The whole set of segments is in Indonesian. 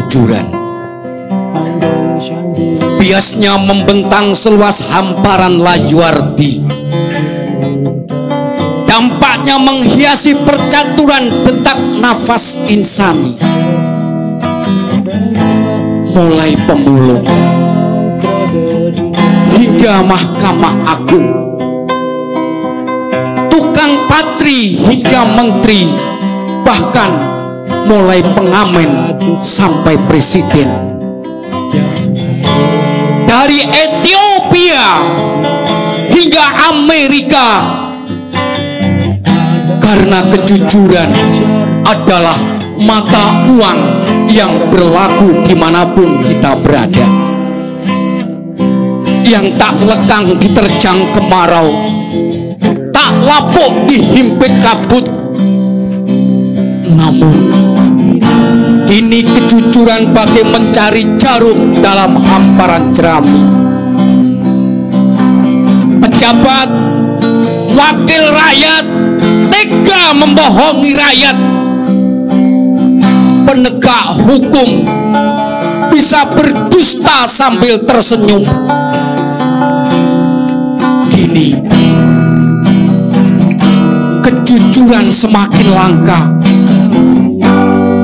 kejujuran. Biasnya membentang seluas hamparan Layuardi. Dampaknya menghiasi percaturan detak nafas insani. Mulai pemulung hingga Mahkamah Agung, tukang patri hingga menteri, bahkan mulai pengamen sampai presiden. Dari Ethiopia hingga Amerika, karena kejujuran adalah mata uang yang berlaku dimanapun kita berada, yang tak lekang diterjang kemarau, tak lapuk dihimpit kabut. Namun kini kejujuran bagai mencari jarum dalam hamparan jerami. Pejabat, wakil rakyat tega membohongi rakyat. Penegak hukum bisa berdusta sambil tersenyum. Kini kejujuran semakin langka.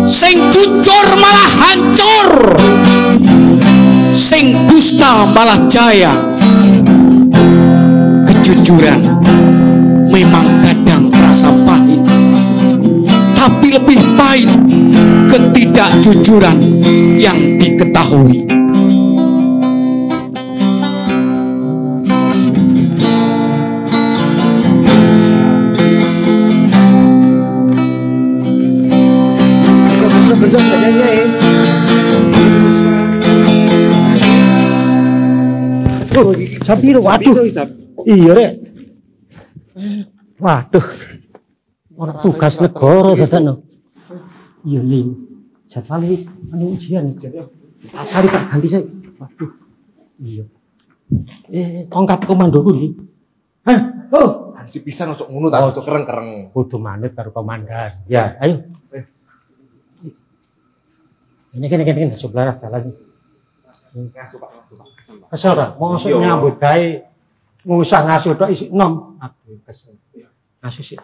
Sing jujur malah hancur, sing dusta malah jaya. Kejujuran memang kadang terasa pahit, tapi lebih pahit ketidakjujuran yang diketahui. Sapi waduh. Iya rek. Waduh. Orang tugas negara dadakno. Iya nih. Jadwal anu ujian iki. Asari tak ganti saya. Waduh. Iya. Tongkat komandoku iki. Hah? Oh, si pisan ojo ngono ta, ojo kereng-kereng. Kudu manut karo komandan. Ya, ayo. Ini sebelah jalan. Ngasuh Pak, ngasuh Pak. Kesel Pak, mosok nyambut gawe ngusah ngasuh tok isi enom. Aduh, kesel. Ngasuh sih.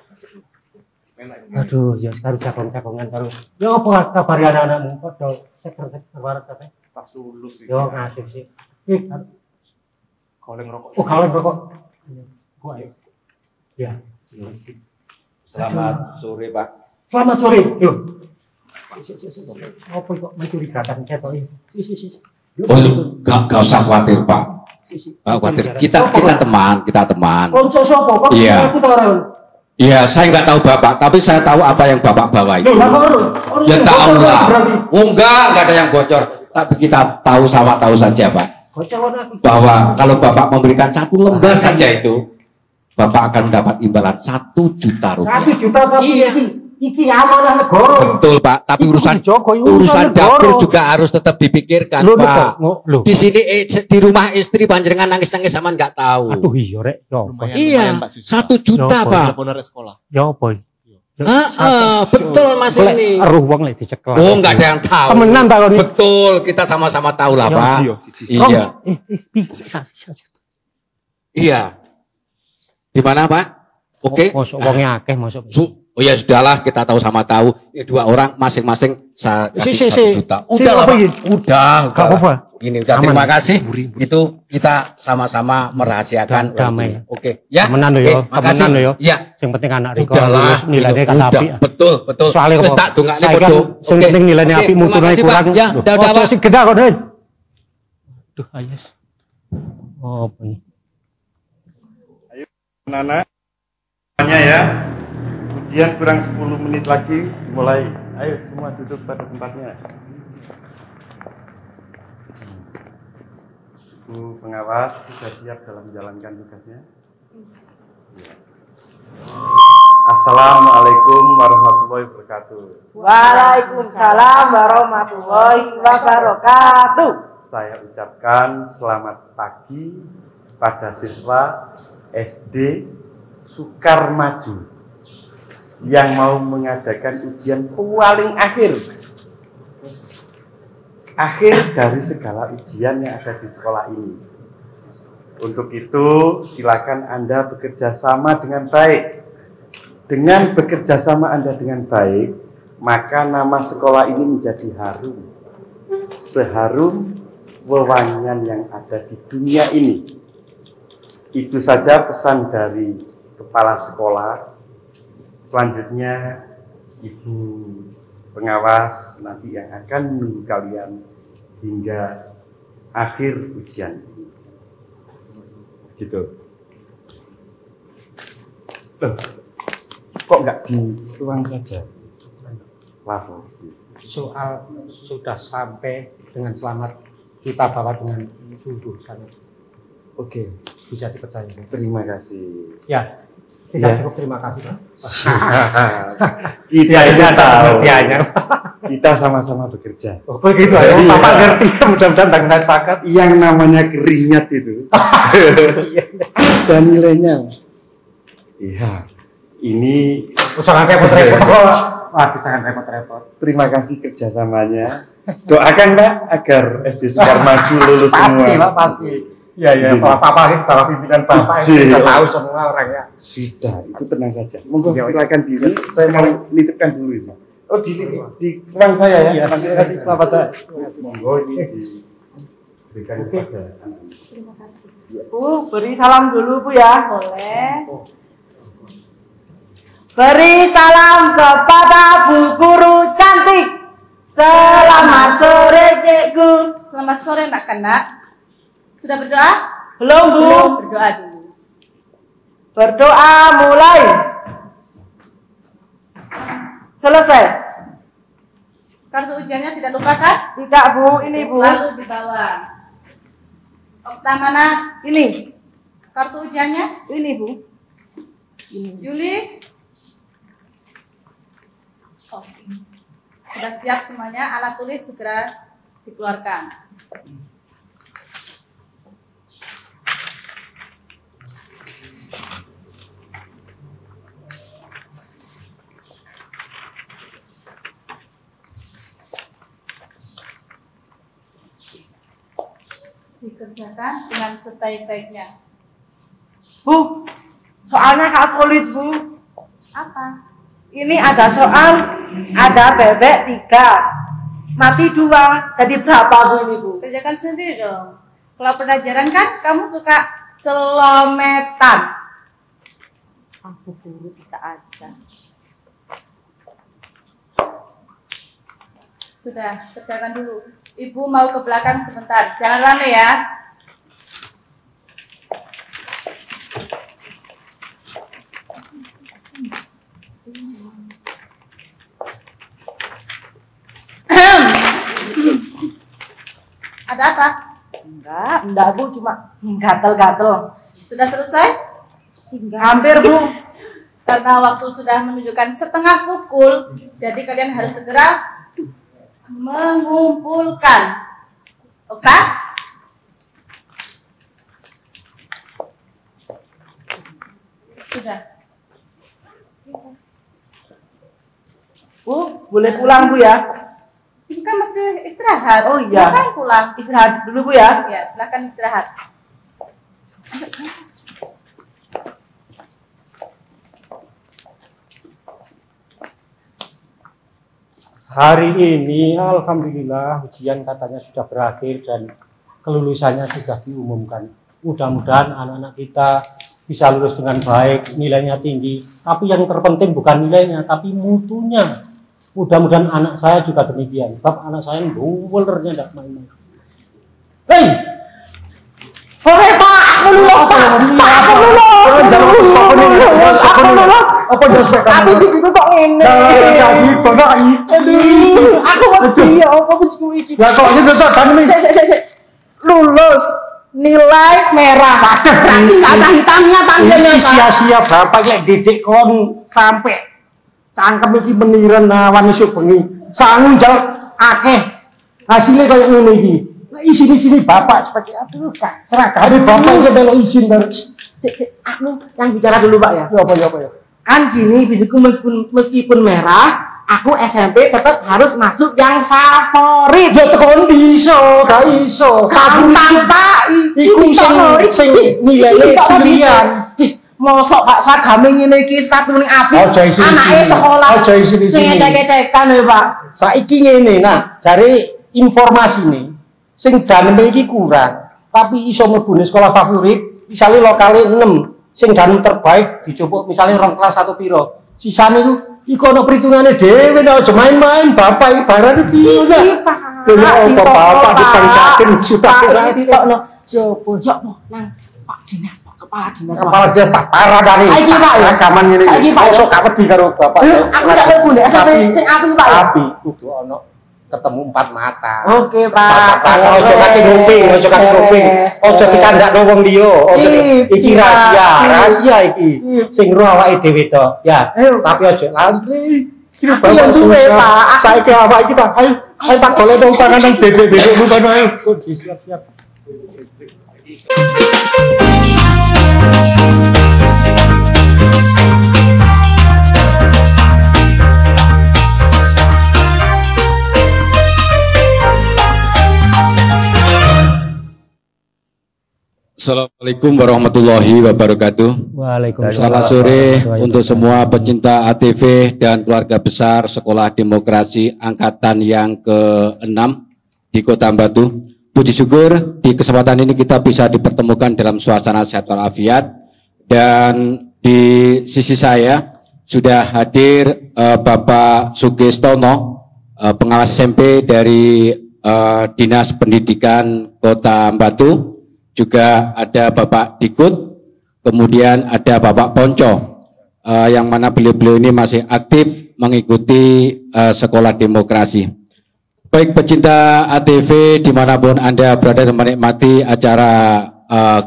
Aduh, ya sekarang cakong-cakongan karo. Ya apa kabar anak-anakmu? Padha sektor-sektor barat kabeh. Pas lulus sih. Yo ngasuh sih. Goleng rokok. Oh, goleng rokok. Kok ayo. Ya. Selamat sore, Pak. Selamat sore. Yo. Apa kok mencurigakan ketoke? Si. Oh, gak usah khawatir Pak. Gak khawatir. Kita teman. Konco sapa? Kok aku ta ora? Iya, saya nggak tahu Bapak, tapi saya tahu apa yang Bapak bawa itu. Ya tahu lah. Oh enggak ada yang bocor. Tapi kita tahu saja Pak. Bahwa kalau Bapak memberikan 1 lembar saja itu, Bapak akan mendapat imbalan 1 juta rupiah. 1 juta tapi iya. Iki amanah negara. Betul Pak, tapi urusan dapur juga harus tetap dipikirkan Pak. Di sini di rumah istri panjenengan nangis-nangis sama nggak tahu. Aduh iya rek. Iya, 1 juta Pak. Ya apa? Betul Mas ini. Aruh wong lek dicekel. Oh nggak ada yang tahu. Temenan ta kok. Betul, kita sama-sama tahu lah Pak. Iya. Iya. Di mana Pak? Oke. Masuk wongnya akeh masuk. Oh ya sudahlah, kita tahu sama tahu. Ya, 2 orang masing-masing saya kasih 1 juta. Udah lah Pak. Udah. Gak apa-apa. Ini udah terima kasih. Itu kita sama-sama merahasiakan. Damai. Oke. Ya. Temenan yo. Makasih. Yo. Ya. Yang penting anak riko lulus nilainya kan api. Betul. Soalnya wis tak dongakne padha. Sing penting nilainya api muturane kurang. Ya, udah Pak. Sing gedak kok, Den. Duh, ayes. Oh, apa ini? Ayo anak-anak. Ya. Ujian kurang 10 menit lagi mulai. Ayo semua duduk pada tempatnya. Bu pengawas sudah siap dalam menjalankan tugasnya? Ya. Assalamualaikum warahmatullahi wabarakatuh. Waalaikumsalam warahmatullahi wabarakatuh. Saya ucapkan selamat pagi pada siswa SD Sukarmaju yang mau mengadakan ujian paling akhir. akhir dari segala ujian yang ada di sekolah ini. Untuk itu, silakan Anda bekerja sama dengan baik. Dengan bekerja sama Anda dengan baik, maka nama sekolah ini menjadi harum. Seharum wewangian yang ada di dunia ini. Itu saja pesan dari kepala sekolah. Selanjutnya, Ibu pengawas nanti yang akan menunggu kalian hingga akhir ujian ini. Gitu. Loh, kok nggak di ruang saja? Lavabo. Soal sudah sampai dengan selamat, kita bawa dengan jurusan. Oke, Bisa dipercaya. terima kasih. Ya, tidak Ya. cukup terima kasih, Pak. Kita ini tahu. Kita sama-sama bekerja. Oh, begitu aja. Iya. Bapak ngerti, mudah-mudahan tak pakat. Yang namanya keringat itu ada nilainya. Iya, ini Jangan repot-repot. Waduh, jangan repot-repot. terima kasih kerjasamanya. Doakan Pak agar SD Sukar Maju lulus semua. Pasti, Pak, pasti. Iya, iya. Jadi- Bapak pimpinan Bapak Jadi- kita tahu semua orangnya. Sudah, itu tenang saja. Monggo Ya, silakan diri. saya Saya mau nitipkan dulu ini. Oh, di ruang saya ya. Iya, terima kasih. Selamat datang. Monggo ini diberikan kepada anak. Terima kasih. Bu, beri salam dulu Bu ya. Boleh. Beri salam kepada Bu Guru cantik. Selamat sore Cikgu. Selamat sore anak-anak. Sudah berdoa? Belum Bu. Berdoa dulu. Berdoa mulai. Selesai. Kartu ujiannya tidak lupakan? Tidak Bu, ini Bu. Selalu di bawah. Okta mana? Ini. Kartu ujiannya? Ini Bu. Yuli? Oke. Sudah siap semuanya, alat tulis segera dikeluarkan. Dikerjakan dengan sebaik-baiknya. Bu, soalnya Kak sulit Bu. Apa? Ini ada soal, ada bebek 3, mati 2, jadi berapa Bu ini Bu? Kerjakan sendiri dong. Kalau pelajaran kan kamu suka celometan. Aku guru bisa aja. Sudah, kerjakan dulu. Ibu mau ke belakang sebentar. Jangan lama ya. Ada apa? Enggak Bu, cuma gatel-gatel. Sudah selesai? Hampir Bu. Karena waktu sudah menunjukkan setengah pukul, jadi kalian harus segera mengumpulkan. Oke? Sudah. Bu, boleh pulang Bu ya? Ini kan mesti istirahat. Oh iya. Ngapain pulang? Istirahat dulu Bu ya. Ya, silakan istirahat. Hari ini alhamdulillah ujian katanya sudah berakhir dan kelulusannya sudah diumumkan. Mudah-mudahan anak-anak kita bisa lulus dengan baik, nilainya tinggi. Tapi yang terpenting bukan nilainya, tapi mutunya. Mudah-mudahan anak saya juga demikian. Sebab anak saya bulernya tidak main-main. Hei! Hore Pak, aku lulus Pak. Pak, aku lulus. Aku lulus. Apa dospek Aku kamu? gitu kok ngene. Kasih tonak Aku mesti ya apa wis kuwi iki. Ya kok ini tetap kan nih. Sik. Lulus nilai merah. Kata hitamnya panggilnya Ini Pak. sia-sia bapak lek didik kon sampai cangkem iki meniran awan esuk bengi. Sangu jauh akeh. Hasilnya kayak ngene iki. Lah isini bapak sebagai aduh Kak, seragam bapak iki melu izin baru. Sik, aku yang bicara dulu Pak ya. Ya apa ya. Kan gini fisikku meskipun merah, aku SMP tetap harus masuk yang favorit. Ya tekon iso, gak iso. Gampang Pak, Iku sing nilai pilihan. Mosok Pak seragame ngene iki sepatune apik. Aja isi-isi. Anake sekolah. Aja isi-isi. Sing cek-cekan lho Pak. Saiki ngene, nah, jare informasi sing daneme iki kurang, tapi iso mlebune sekolah favorit, misale lokale 6, sing danem terbaik dicoba misale rong kelas atau piro. Sisane iku ana perhitungane dhewe, aja main-main, bapak ibarat iki. Iki Pak. Ya apa bapak ditancakin sudah ditokno. Yo nang Pak Dinas, Pak Kepala Dinas. Kepala Dinas tak parah dari. Saiki Pak, rekaman ngene. Saiki Pak, iso gak wedi karo bapak. Aku tak mlebu nek sing apik Pak. Tapi kudu ana ketemu 4 mata. Oke Pak. Ojo kate kuping, ojo kate kuping. Ojo dikandakno wong liya. Iki rahasia iki. Sing ro awake dhewe tok. Ya, tapi ojo lali. Kira bapak susah. Saiki awake iki tak ayo tak golek dong panganan bebek-bebekmu kono ayo. Siap-siap. Assalamualaikum warahmatullahi wabarakatuh. Waalaikumsalam. Selamat sore untuk semua pecinta ATV dan keluarga besar Sekolah Demokrasi Angkatan yang ke-6 di Kota Batu. Puji syukur di kesempatan ini kita bisa dipertemukan dalam suasana sehat walafiat, dan di sisi saya sudah hadir Bapak Sugistono, pengawas SMP dari Dinas Pendidikan Kota Batu. Juga ada Bapak Dikut, kemudian ada Bapak Ponco, yang mana beliau-beliau ini masih aktif mengikuti Sekolah Demokrasi. Baik pecinta ATV dimanapun Anda berada dan menikmati acara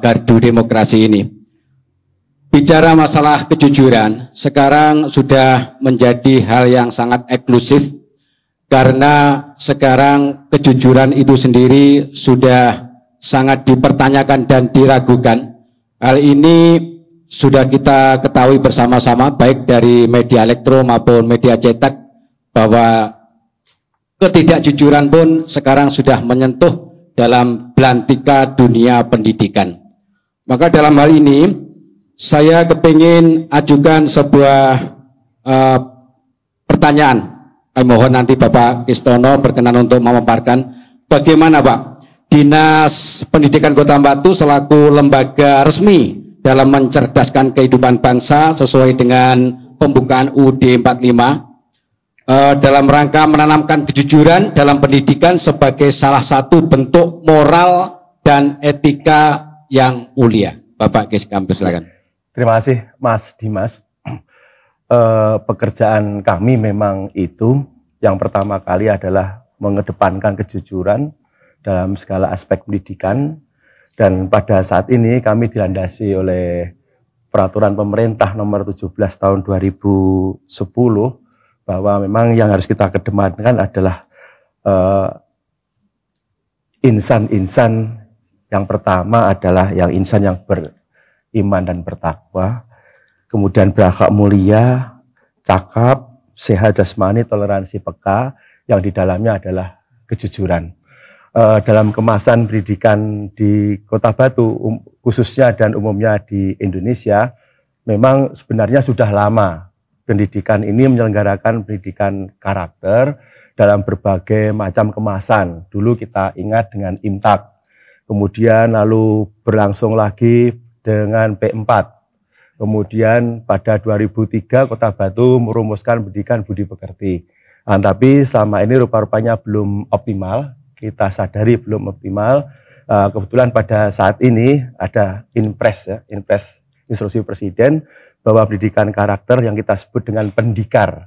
Gardu Demokrasi ini. Bicara masalah kejujuran, sekarang sudah menjadi hal yang sangat eksklusif, karena sekarang kejujuran itu sendiri sudah sangat dipertanyakan dan diragukan. Hal ini sudah kita ketahui bersama-sama baik dari media elektro maupun media cetak, bahwa ketidakjujuran pun sekarang sudah menyentuh dalam belantika dunia pendidikan. Maka dalam hal ini saya kepingin ajukan sebuah pertanyaan. Kami mohon nanti Bapak Kistono berkenan untuk memaparkan bagaimana Pak Dinas Pendidikan Kota Batu selaku lembaga resmi dalam mencerdaskan kehidupan bangsa sesuai dengan pembukaan UUD 45 dalam rangka menanamkan kejujuran dalam pendidikan sebagai salah satu bentuk moral dan etika yang mulia. Bapak Kiskampir, silakan. Terima kasih Mas Dimas. Pekerjaan kami memang itu yang pertama kali adalah mengedepankan kejujuran dalam segala aspek pendidikan, dan pada saat ini kami dilandasi oleh peraturan pemerintah nomor 17 tahun 2010 bahwa memang yang harus kita kedepankan adalah insan-insan. Yang pertama adalah yang insan yang beriman dan bertakwa, kemudian berakhlak mulia, cakap, sehat jasmani, toleransi peka, yang di dalamnya adalah kejujuran. Dalam kemasan pendidikan di Kota Batu khususnya dan umumnya di Indonesia, memang sebenarnya sudah lama pendidikan ini menyelenggarakan pendidikan karakter dalam berbagai macam kemasan. Dulu kita ingat dengan IMTAK, kemudian lalu berlangsung lagi dengan P4, kemudian pada 2003 Kota Batu merumuskan pendidikan budi pekerti. Tapi selama ini rupa-rupanya belum optimal. Kita sadari belum optimal. Kebetulan pada saat ini ada Inpres, ya, Inpres Instruksi Presiden, bahwa pendidikan karakter yang kita sebut dengan Pendikar,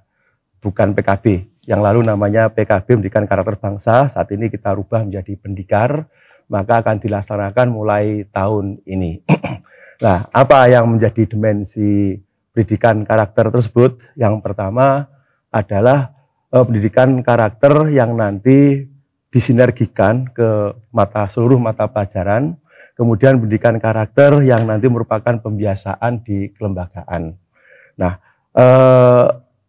bukan PKB. Yang lalu namanya PKB, Pendidikan Karakter Bangsa, saat ini kita rubah menjadi Pendikar, maka akan dilaksanakan mulai tahun ini. Nah, apa yang menjadi dimensi pendidikan karakter tersebut? Yang pertama adalah pendidikan karakter yang nanti disinergikan ke seluruh mata pelajaran, kemudian pendidikan karakter yang nanti merupakan pembiasaan di kelembagaan. Nah,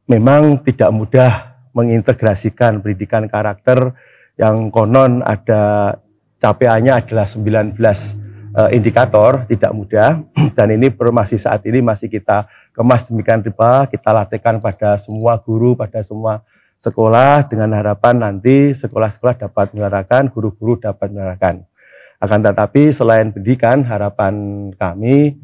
memang tidak mudah mengintegrasikan pendidikan karakter yang konon ada capaiannya adalah 19 indikator, tidak mudah, dan ini masih saat ini masih kita kemas demikian rupa, kita latihkan pada semua guru, pada semua sekolah, dengan harapan nanti sekolah-sekolah dapat menerapkan, guru-guru dapat menerapkan. Akan tetapi selain pendidikan, harapan kami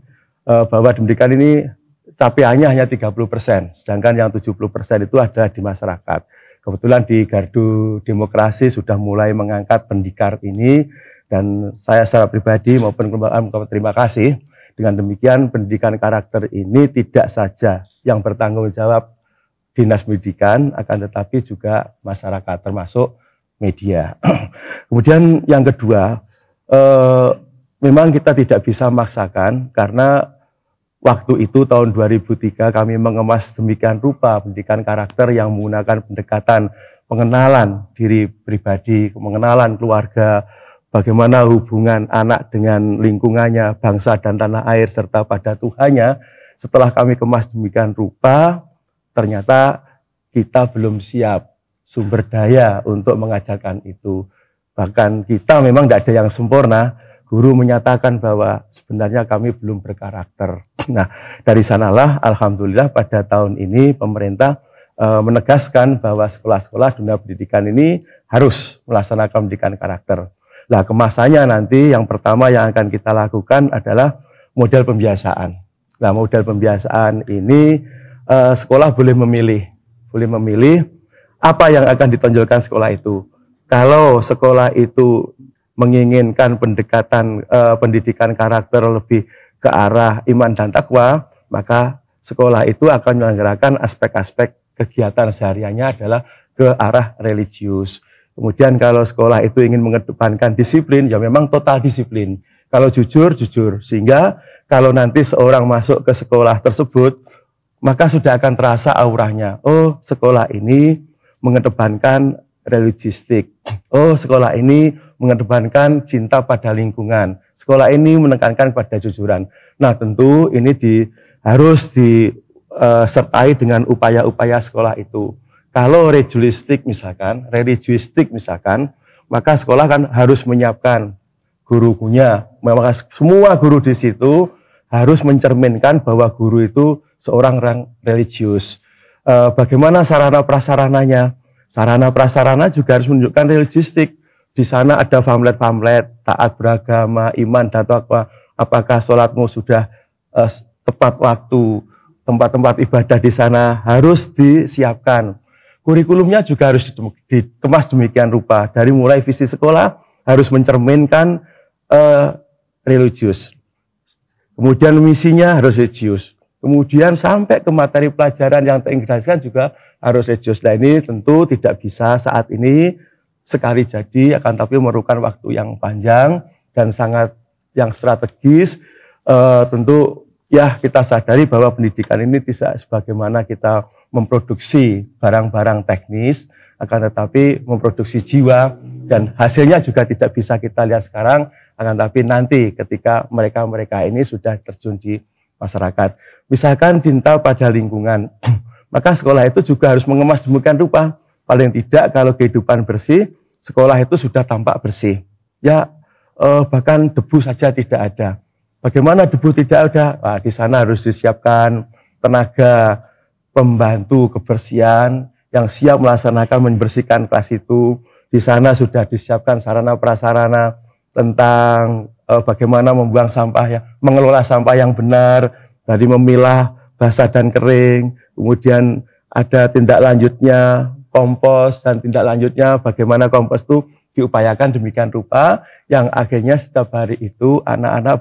bahwa pendidikan ini capaiannya hanya 30%, sedangkan yang 70% itu ada di masyarakat. Kebetulan di Gardu Demokrasi sudah mulai mengangkat pendikar ini, dan saya secara pribadi maupun kelembagaan terima kasih. Dengan demikian pendidikan karakter ini tidak saja yang bertanggung jawab Dinas Pendidikan, akan tetapi juga masyarakat termasuk media. Kemudian yang kedua, memang kita tidak bisa memaksakan karena waktu itu tahun 2003 kami mengemas demikian rupa pendidikan karakter yang menggunakan pendekatan pengenalan diri pribadi, pengenalan keluarga, bagaimana hubungan anak dengan lingkungannya, bangsa dan tanah air, serta pada Tuhannya. Setelah kami kemas demikian rupa, ternyata kita belum siap sumber daya untuk mengajarkan itu. Bahkan kita memang tidak ada yang sempurna. Guru menyatakan bahwa sebenarnya kami belum berkarakter. Nah, dari sanalah alhamdulillah pada tahun ini pemerintah menegaskan bahwa sekolah-sekolah dunia pendidikan ini harus melaksanakan pendidikan karakter. Nah, kemasannya nanti yang pertama yang akan kita lakukan adalah model pembiasaan. Nah, model pembiasaan ini sekolah boleh memilih apa yang akan ditonjolkan sekolah itu. Kalau sekolah itu menginginkan pendekatan pendidikan karakter lebih ke arah iman dan takwa, maka sekolah itu akan menyelenggarakan aspek-aspek kegiatan sehariannya adalah ke arah religius. Kemudian kalau sekolah itu ingin mengedepankan disiplin, ya memang total disiplin. Kalau jujur, jujur. Sehingga kalau nanti seorang masuk ke sekolah tersebut, maka sudah akan terasa auranya. Oh, sekolah ini mengedepankan religiustik. Oh, sekolah ini mengedepankan cinta pada lingkungan. Sekolah ini menekankan pada jujuran. Nah, tentu ini harus disertai dengan upaya-upaya sekolah itu. Kalau religiustik misalkan, maka sekolah kan harus menyiapkan gurunya. Maka semua guru di situ harus mencerminkan bahwa guru itu seorang religius. Bagaimana sarana prasarananya? Sarana prasarana juga harus menunjukkan religiustik. Di sana ada pamflet-pamflet, taat beragama, iman dan takwa. Apakah sholatmu sudah tepat waktu? Tempat-tempat ibadah di sana harus disiapkan. Kurikulumnya juga harus dikemas demikian rupa. Dari mulai visi sekolah harus mencerminkan religius. Kemudian misinya harus religius. Kemudian sampai ke materi pelajaran yang terintegrasikan juga harus religius. Nah, ini tentu tidak bisa saat ini sekali jadi, akan tapi memerlukan waktu yang panjang dan sangat yang strategis. Tentu ya kita sadari bahwa pendidikan ini tidak sebagaimana kita memproduksi barang-barang teknis, akan tetapi memproduksi jiwa, dan hasilnya juga tidak bisa kita lihat sekarang, akan tetapi nanti ketika mereka-mereka ini sudah terjun di masyarakat. Misalkan cinta pada lingkungan, maka sekolah itu juga harus mengemas demikian rupa. Paling tidak kalau kehidupan bersih, sekolah itu sudah tampak bersih. Ya, bahkan debu saja tidak ada. Bagaimana debu tidak ada? Nah, di sana harus disiapkan tenaga pembantu kebersihan yang siap melaksanakan membersihkan kelas itu. Di sana sudah disiapkan sarana prasarana tentang bagaimana membuang sampah, mengelola sampah yang benar, dari memilah basah dan kering, kemudian ada tindak lanjutnya kompos, dan tindak lanjutnya bagaimana kompos itu diupayakan demikian rupa yang akhirnya setiap hari itu anak-anak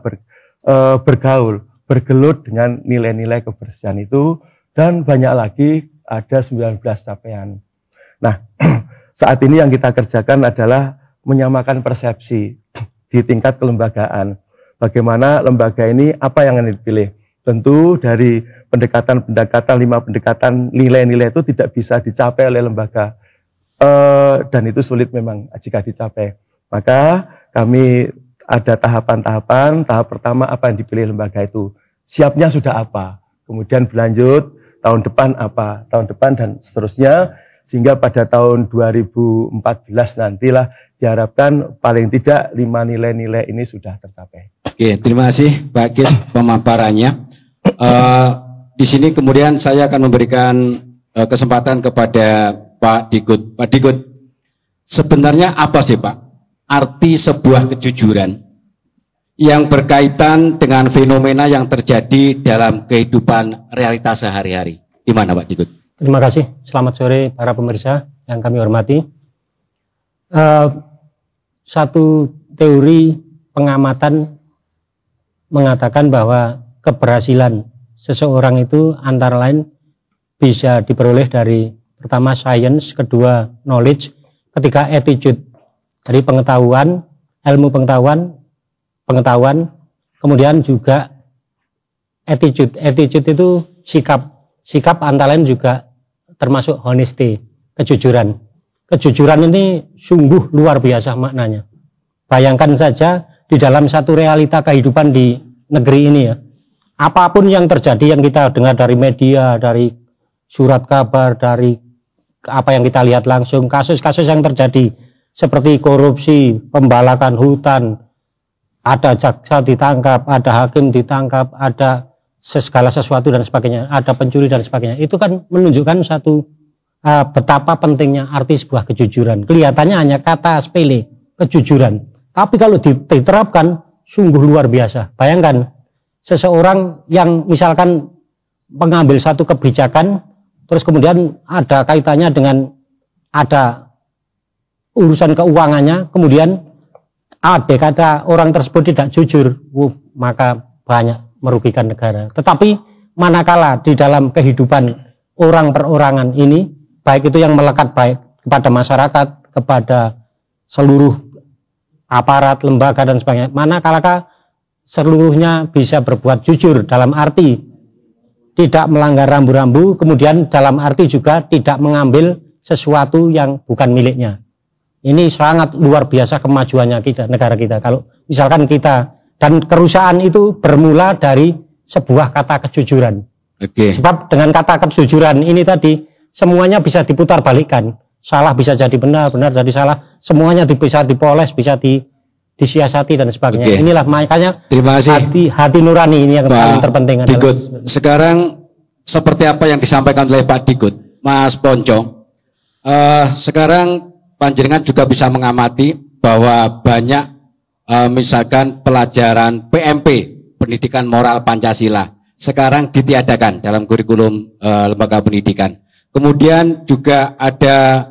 bergaul, bergelut dengan nilai-nilai kebersihan itu. Dan banyak lagi, ada 19 capaian. Nah, saat ini yang kita kerjakan adalah menyamakan persepsi di tingkat kelembagaan. Bagaimana lembaga ini, apa yang akan dipilih? Tentu dari pendekatan 5 pendekatan nilai-nilai itu tidak bisa dicapai oleh lembaga. Dan itu sulit memang jika dicapai. Maka kami ada tahapan-tahapan. Tahap pertama apa yang dipilih lembaga itu? Siapnya sudah apa? Kemudian berlanjut, tahun depan apa, tahun depan dan seterusnya, Sehingga pada tahun 2014 nantilah diharapkan paling tidak 5 nilai-nilai ini sudah tercapai. Oke, terima kasih Pak Gis pemaparannya. Di sini kemudian saya akan memberikan kesempatan kepada Pak Digut. Pak Digut, sebenarnya apa sih Pak arti sebuah kejujuran yang berkaitan dengan fenomena yang terjadi dalam kehidupan realitas sehari-hari? Di mana Pak Digut? Terima kasih. Selamat sore para pemirsa yang kami hormati. Satu teori pengamatan mengatakan bahwa keberhasilan seseorang itu antara lain bisa diperoleh dari pertama science, kedua knowledge, ketiga attitude. Jadi pengetahuan, ilmu pengetahuan, kemudian juga attitude. Attitude itu sikap. Sikap antara lain juga termasuk honesty, kejujuran. Kejujuran ini sungguh luar biasa maknanya. Bayangkan saja di dalam satu realita kehidupan di negeri ini ya. Apapun yang terjadi yang kita dengar dari media, dari surat kabar, dari apa yang kita lihat langsung, kasus-kasus yang terjadi seperti korupsi, pembalakan hutan, ada jaksa ditangkap, ada hakim ditangkap, ada segala sesuatu dan sebagainya, ada pencuri dan sebagainya. Itu kan menunjukkan satu betapa pentingnya arti sebuah kejujuran. Kelihatannya hanya kata sepele, kejujuran. Tapi kalau diterapkan sungguh luar biasa. Bayangkan seseorang yang misalkan mengambil satu kebijakan, terus kemudian ada kaitannya dengan ada urusan keuangannya, kemudian ada kata orang tersebut tidak jujur, maka banyak merugikan negara. Tetapi manakala di dalam kehidupan orang perorangan ini, baik itu yang melekat baik kepada masyarakat, kepada seluruh aparat, lembaga dan sebagainya, manakala seluruhnya bisa berbuat jujur dalam arti tidak melanggar rambu-rambu, kemudian dalam arti juga tidak mengambil sesuatu yang bukan miliknya. Ini sangat luar biasa kemajuannya kita, negara kita. Kalau misalkan kita, dan kerusakan itu bermula dari sebuah kata kejujuran. Oke. Sebab dengan kata kejujuran ini tadi semuanya bisa diputar balikkan. Salah bisa jadi benar, benar jadi salah. Semuanya bisa dipoles, bisa disiasati dan sebagainya. Oke. Inilah makanya terima kasih. hati nurani ini yang paling terpenting adalah. Digut, sekarang seperti apa yang disampaikan oleh Pak Digut, Mas Ponco, sekarang panjenengan juga bisa mengamati bahwa banyak misalkan pelajaran PMP, pendidikan moral Pancasila, sekarang ditiadakan dalam kurikulum lembaga pendidikan. Kemudian juga ada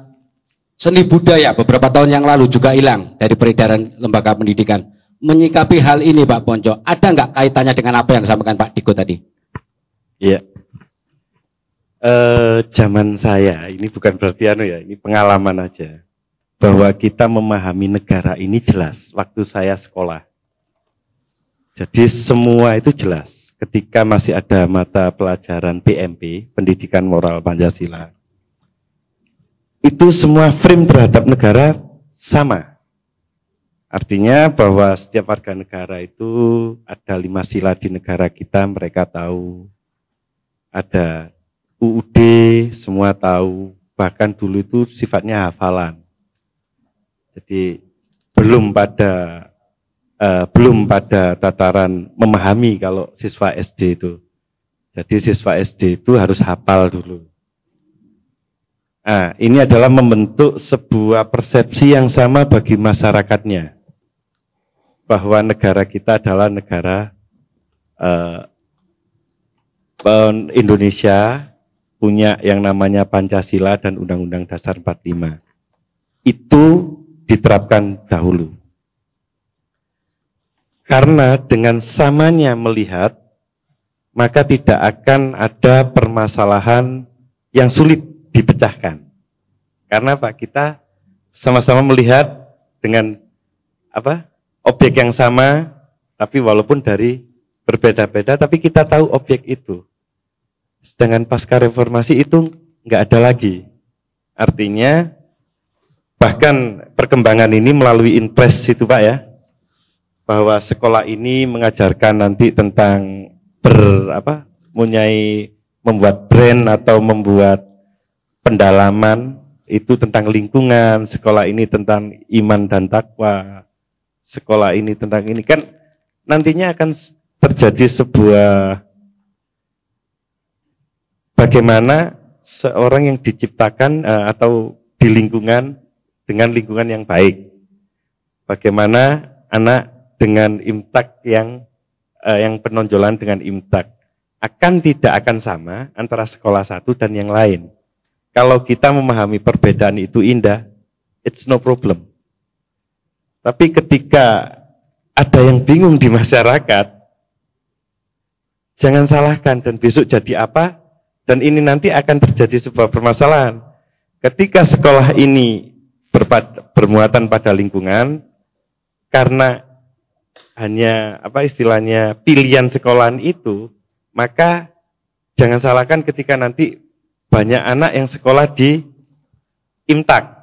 seni budaya beberapa tahun yang lalu juga hilang dari peredaran lembaga pendidikan. Menyikapi hal ini Pak Ponco, ada nggak kaitannya dengan apa yang disampaikan Pak Digut tadi? Iya. Zaman saya, ini bukan berarti ini pengalaman aja. Bahwa kita memahami negara ini jelas waktu saya sekolah. Jadi semua itu jelas. Ketika masih ada mata pelajaran PMP, Pendidikan Moral Pancasila, itu semua frame terhadap negara sama. Artinya bahwa setiap warga negara itu ada 5 sila di negara kita, mereka tahu. Ada UUD, semua tahu. Bahkan dulu itu sifatnya hafalan. Jadi belum pada tataran memahami kalau siswa SD itu. Jadi siswa SD itu harus hafal dulu. Nah, ini adalah membentuk sebuah persepsi yang sama bagi masyarakatnya. Bahwa negara kita adalah negara Indonesia, punya yang namanya Pancasila dan Undang-Undang Dasar 45. Itu diterapkan dahulu. Karena dengan samanya melihat, maka tidak akan ada permasalahan yang sulit dipecahkan. Karena Pak, kita sama-sama melihat dengan objek yang sama, tapi walaupun dari berbeda-beda, tapi kita tahu objek itu. Sedangkan pasca reformasi itu nggak ada lagi. Artinya bahkan perkembangan ini melalui impres itu Pak ya, bahwa sekolah ini mengajarkan nanti tentang membuat brand atau membuat pendalaman itu tentang lingkungan, sekolah ini tentang iman dan takwa, sekolah ini tentang ini, kan nantinya akan terjadi sebuah bagaimana seorang yang diciptakan atau di lingkungan dengan lingkungan yang baik. Bagaimana anak dengan imtak yang penonjolan dengan imtak tidak akan sama antara sekolah satu dan yang lain. Kalau kita memahami perbedaan itu indah, it's no problem. Tapi ketika ada yang bingung di masyarakat, jangan salahkan dan besok jadi apa, dan ini nanti akan terjadi sebuah permasalahan. Ketika sekolah ini bermuatan pada lingkungan, karena hanya istilahnya pilihan sekolahan itu, maka jangan salahkan ketika nanti banyak anak yang sekolah di imtak,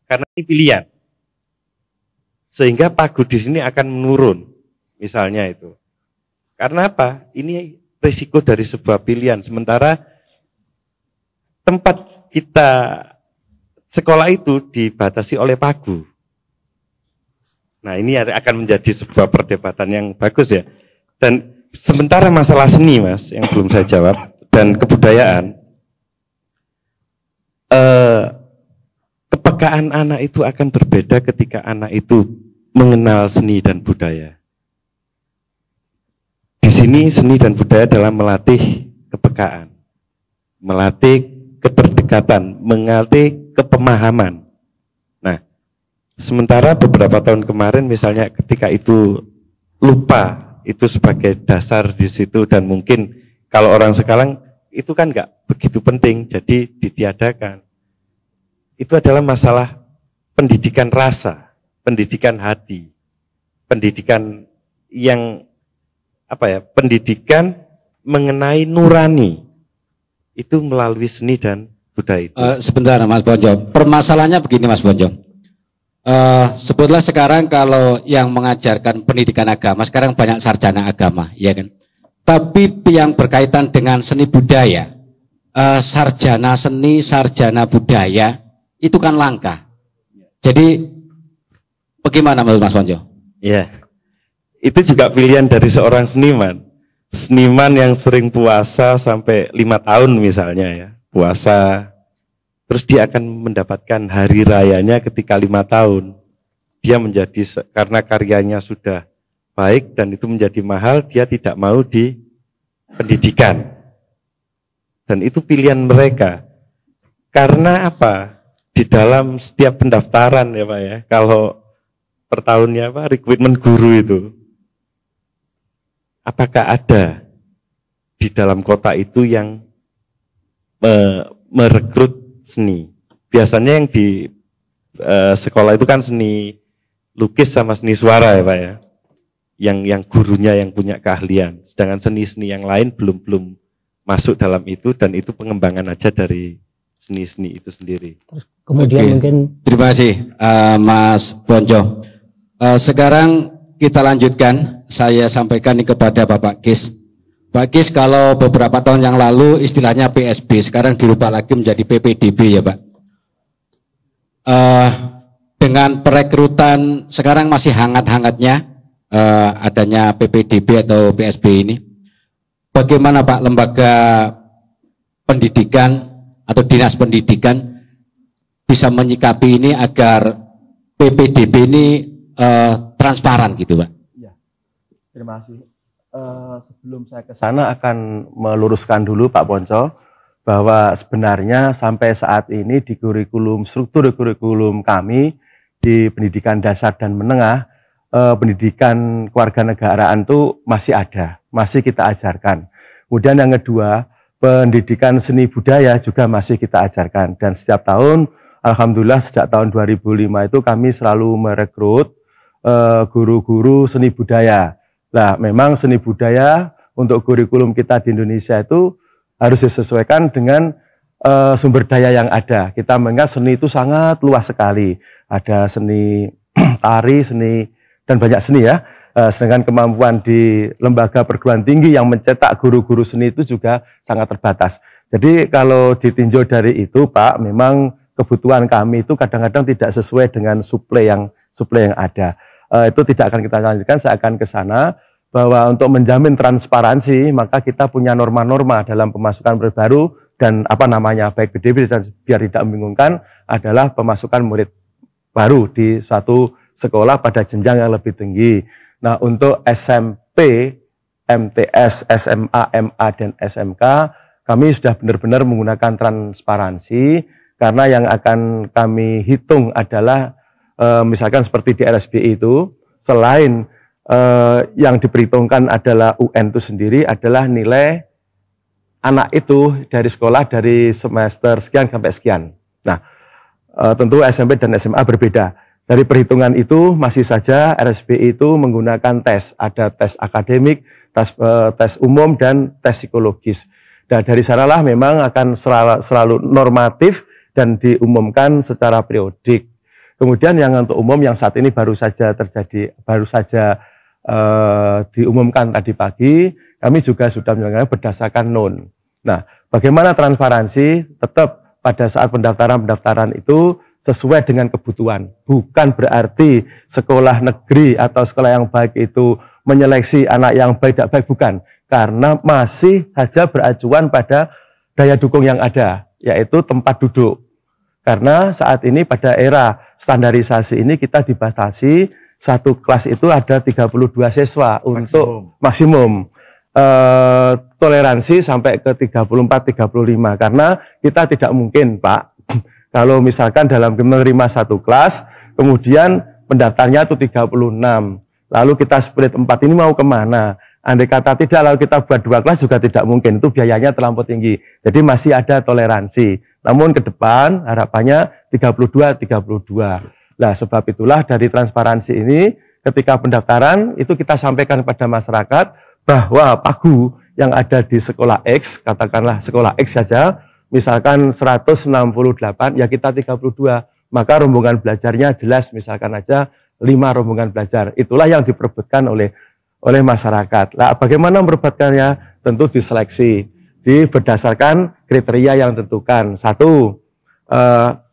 karena ini pilihan. Sehingga pagu di sini akan menurun, misalnya itu. Karena apa? Ini risiko dari sebuah pilihan. Sementara tempat kita sekolah itu dibatasi oleh pagu. Nah, ini akan menjadi sebuah perdebatan yang bagus ya. Dan sementara masalah seni, Mas, yang belum saya jawab, dan kebudayaan, kepekaan anak itu akan berbeda ketika anak itu mengenal seni dan budaya. Di sini seni dan budaya adalah melatih kepekaan, melatih keterdekatan, melatih kepemahaman. Nah, sementara beberapa tahun kemarin misalnya ketika itu lupa itu sebagai dasar di situ, dan mungkin kalau orang sekarang itu kan nggak begitu penting, jadi ditiadakan. Itu adalah masalah pendidikan rasa, pendidikan hati, pendidikan yang pendidikan mengenai nurani, itu melalui seni dan budaya itu. Sebentar Mas Bonjo, permasalahannya begini Mas Bonjo. Sebutlah sekarang kalau yang mengajarkan pendidikan agama, sekarang banyak sarjana agama, ya kan? Tapi yang berkaitan dengan seni budaya, sarjana seni, sarjana budaya, itu kan langka. Jadi bagaimana menurut Mas Bonjo? Ya, itu juga pilihan dari seorang seniman. Seniman yang sering puasa sampai 5 tahun misalnya ya, puasa, terus dia akan mendapatkan hari rayanya ketika 5 tahun. Dia menjadi, karena karyanya sudah baik dan itu menjadi mahal, dia tidak mau di pendidikan. Dan itu pilihan mereka. Karena apa? Di dalam setiap pendaftaran ya Pak ya, kalau per tahunnya rekrutmen guru itu, apakah ada di dalam kota itu yang merekrut seni? Biasanya yang di sekolah itu kan seni lukis sama seni suara ya Pak ya, yang gurunya yang punya keahlian, sedangkan seni-seni yang lain belum masuk dalam itu, dan itu pengembangan aja dari seni-seni itu sendiri. Kemudian mungkin terima kasih Mas Bonjo. Sekarang kita lanjutkan, saya sampaikan ini kepada Bapak Kis. Pak Kis, kalau beberapa tahun yang lalu istilahnya PSB, sekarang dirubah lagi menjadi PPDB ya Pak. Dengan perekrutan sekarang masih hangat-hangatnya adanya PPDB atau PSB ini, bagaimana Pak lembaga pendidikan atau dinas pendidikan bisa menyikapi ini agar PPDB ini transparan gitu Pak? Ya, terima kasih. Sebelum saya ke sana akan meluruskan dulu Pak Ponco, bahwa sebenarnya sampai saat ini di struktur kurikulum kami di pendidikan dasar dan menengah, pendidikan kewarganegaraan itu masih ada, masih kita ajarkan. Kemudian yang kedua, pendidikan seni budaya juga masih kita ajarkan, dan setiap tahun alhamdulillah sejak tahun 2005 itu kami selalu merekrut guru-guru seni budaya. Nah, memang seni budaya untuk kurikulum kita di Indonesia itu harus disesuaikan dengan sumber daya yang ada. Kita mengingat seni itu sangat luas sekali. Ada seni tari, seni, dan banyak seni ya. Sedangkan kemampuan di lembaga perguruan tinggi yang mencetak guru-guru seni itu juga sangat terbatas. Jadi kalau ditinjau dari itu Pak, memang kebutuhan kami itu kadang-kadang tidak sesuai dengan suplai yang ada. Itu tidak akan kita lanjutkan, saya akan ke sana bahwa untuk menjamin transparansi maka kita punya norma-norma dalam pemasukan murid baru dan baik PDB dan biar tidak membingungkan adalah pemasukan murid baru di suatu sekolah pada jenjang yang lebih tinggi. Nah, untuk SMP, MTS, SMA, MA, dan SMK kami sudah benar-benar menggunakan transparansi karena yang akan kami hitung adalah misalkan seperti di RSBI itu selain yang diperhitungkan adalah UN itu sendiri adalah nilai anak itu dari sekolah dari semester sekian sampai sekian. Nah, tentu SMP dan SMA berbeda. Dari perhitungan itu masih saja RSBI itu menggunakan tes. Ada tes akademik, tes umum, dan tes psikologis. Dan dari sanalah memang akan selalu normatif dan diumumkan secara periodik. Kemudian yang untuk umum yang saat ini baru saja diumumkan tadi pagi, kami juga sudah menyelenggarakan berdasarkan NON. Nah, bagaimana transparansi? Tetap pada saat pendaftaran itu sesuai dengan kebutuhan. Bukan berarti sekolah negeri atau sekolah yang baik itu menyeleksi anak yang baik tidak baik, bukan. Karena masih saja beracuan pada daya dukung yang ada, yaitu tempat duduk. Karena saat ini pada era standarisasi ini kita dibatasi satu kelas itu ada 32 siswa untuk maksimum. Toleransi sampai ke 34, 35 karena kita tidak mungkin, Pak, kalau misalkan dalam menerima satu kelas kemudian pendaftarnya itu 36 lalu kita split 4 ini mau kemana? Andai kata tidak lalu kita buat 2 kelas juga tidak mungkin, itu biayanya terlampau tinggi. Jadi masih ada toleransi. Namun ke depan harapannya 32. Nah, sebab itulah dari transparansi ini ketika pendaftaran itu kita sampaikan kepada masyarakat bahwa pagu yang ada di sekolah X, katakanlah sekolah X saja, misalkan 168, ya kita 32, maka rombongan belajarnya jelas, misalkan aja 5 rombongan belajar. Itulah yang diperebutkan oleh masyarakat. Nah, bagaimana merebutkannya? Tentu diseleksi, berdasarkan kriteria yang ditentukan. Satu,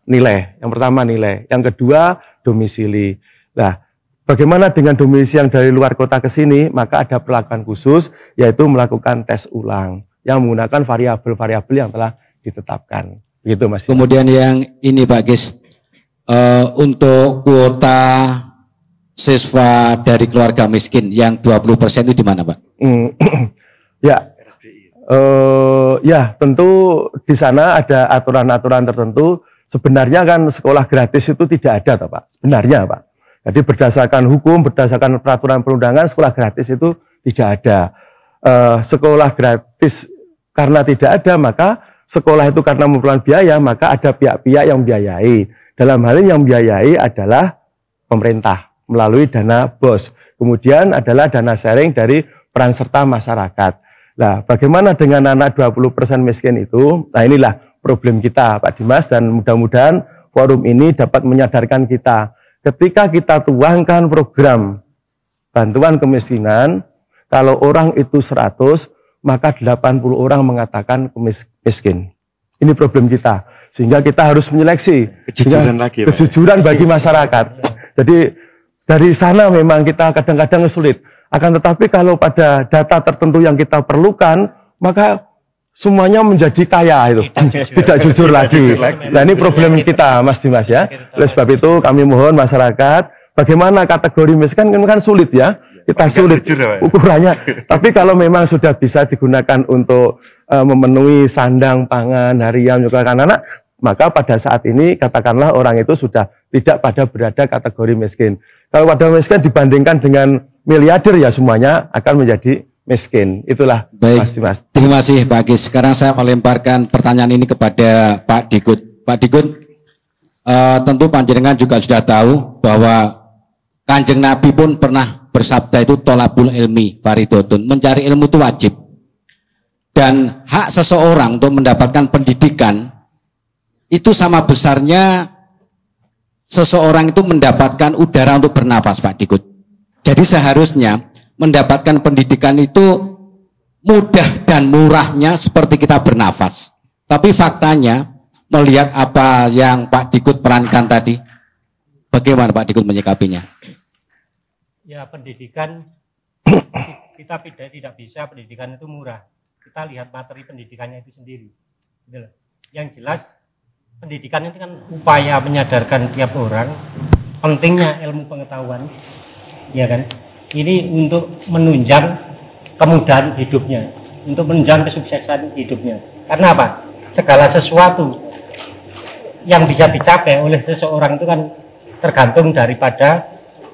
nilai. Yang pertama nilai. Yang kedua, domisili. Nah, bagaimana dengan domisili yang dari luar kota ke sini? Maka ada perlakuan khusus, yaitu melakukan tes ulang yang menggunakan variabel-variabel yang telah ditetapkan. Begitu, Mas. Kemudian yang ini, Pak Gis, untuk kuota siswa dari keluarga miskin yang 20% itu di mana, Pak? Ya, tentu di sana ada aturan-aturan tertentu. Sebenarnya kan sekolah gratis itu tidak ada, Pak. Sebenarnya, Pak. Jadi berdasarkan hukum, berdasarkan peraturan perundangan, sekolah gratis itu tidak ada. Sekolah gratis karena tidak ada, maka sekolah itu karena memerlukan biaya, maka ada pihak-pihak yang membiayai. Dalam hal ini yang membiayai adalah pemerintah melalui dana BOS. Kemudian adalah dana sharing dari peran serta masyarakat. Nah, bagaimana dengan anak 20% miskin itu? Nah, inilah problem kita, Pak Dimas, dan mudah-mudahan forum ini dapat menyadarkan kita. Ketika kita tuangkan program bantuan kemiskinan, kalau orang itu 100, maka 80 orang mengatakan miskin. Ini problem kita. Sehingga kita harus menyeleksi. Kejujuran bagi masyarakat. Jadi dari sana memang kita kadang-kadang sulit. Akan tetapi kalau pada data tertentu yang kita perlukan, maka semuanya menjadi kaya itu. Tidak jujur lagi. Nah, ini problem kita, Mas Dimas, ya. Oleh sebab itu kami mohon masyarakat, bagaimana kategori miskin kan sulit, ya. Kita sulit ukurannya. Tapi kalau memang sudah bisa digunakan untuk memenuhi sandang, pangan, harian, juga anak-anak, maka pada saat ini katakanlah orang itu sudah tidak pada berada kategori miskin. Kalau pada miskin dibandingkan dengan miliarder, ya semuanya akan menjadi miskin. Itulah. Baik, Mas. Terima kasih, Pak Gis. Sekarang saya melemparkan pertanyaan ini kepada Pak Digut. Pak Digut, tentu panjenengan juga sudah tahu bahwa Kanjeng Nabi pun pernah bersabda itu tolabul ilmi faridotun, mencari ilmu itu wajib. Dan hak seseorang untuk mendapatkan pendidikan itu sama besarnya seseorang itu mendapatkan udara untuk bernafas, Pak Digut. Jadi seharusnya mendapatkan pendidikan itu mudah dan murahnya seperti kita bernafas. Tapi faktanya melihat apa yang Pak Dikut perankan tadi? Bagaimana Pak Dikut menyikapinya? Ya, pendidikan kita tidak bisa, pendidikan itu murah. Kita lihat materi pendidikannya itu sendiri. Gitu loh. Yang jelas pendidikan itu kan upaya menyadarkan tiap orang pentingnya ilmu pengetahuan, ya kan? Ini untuk menunjang kemudahan hidupnya, untuk menunjang kesuksesan hidupnya. Karena apa? Segala sesuatu yang bisa dicapai oleh seseorang itu kan tergantung daripada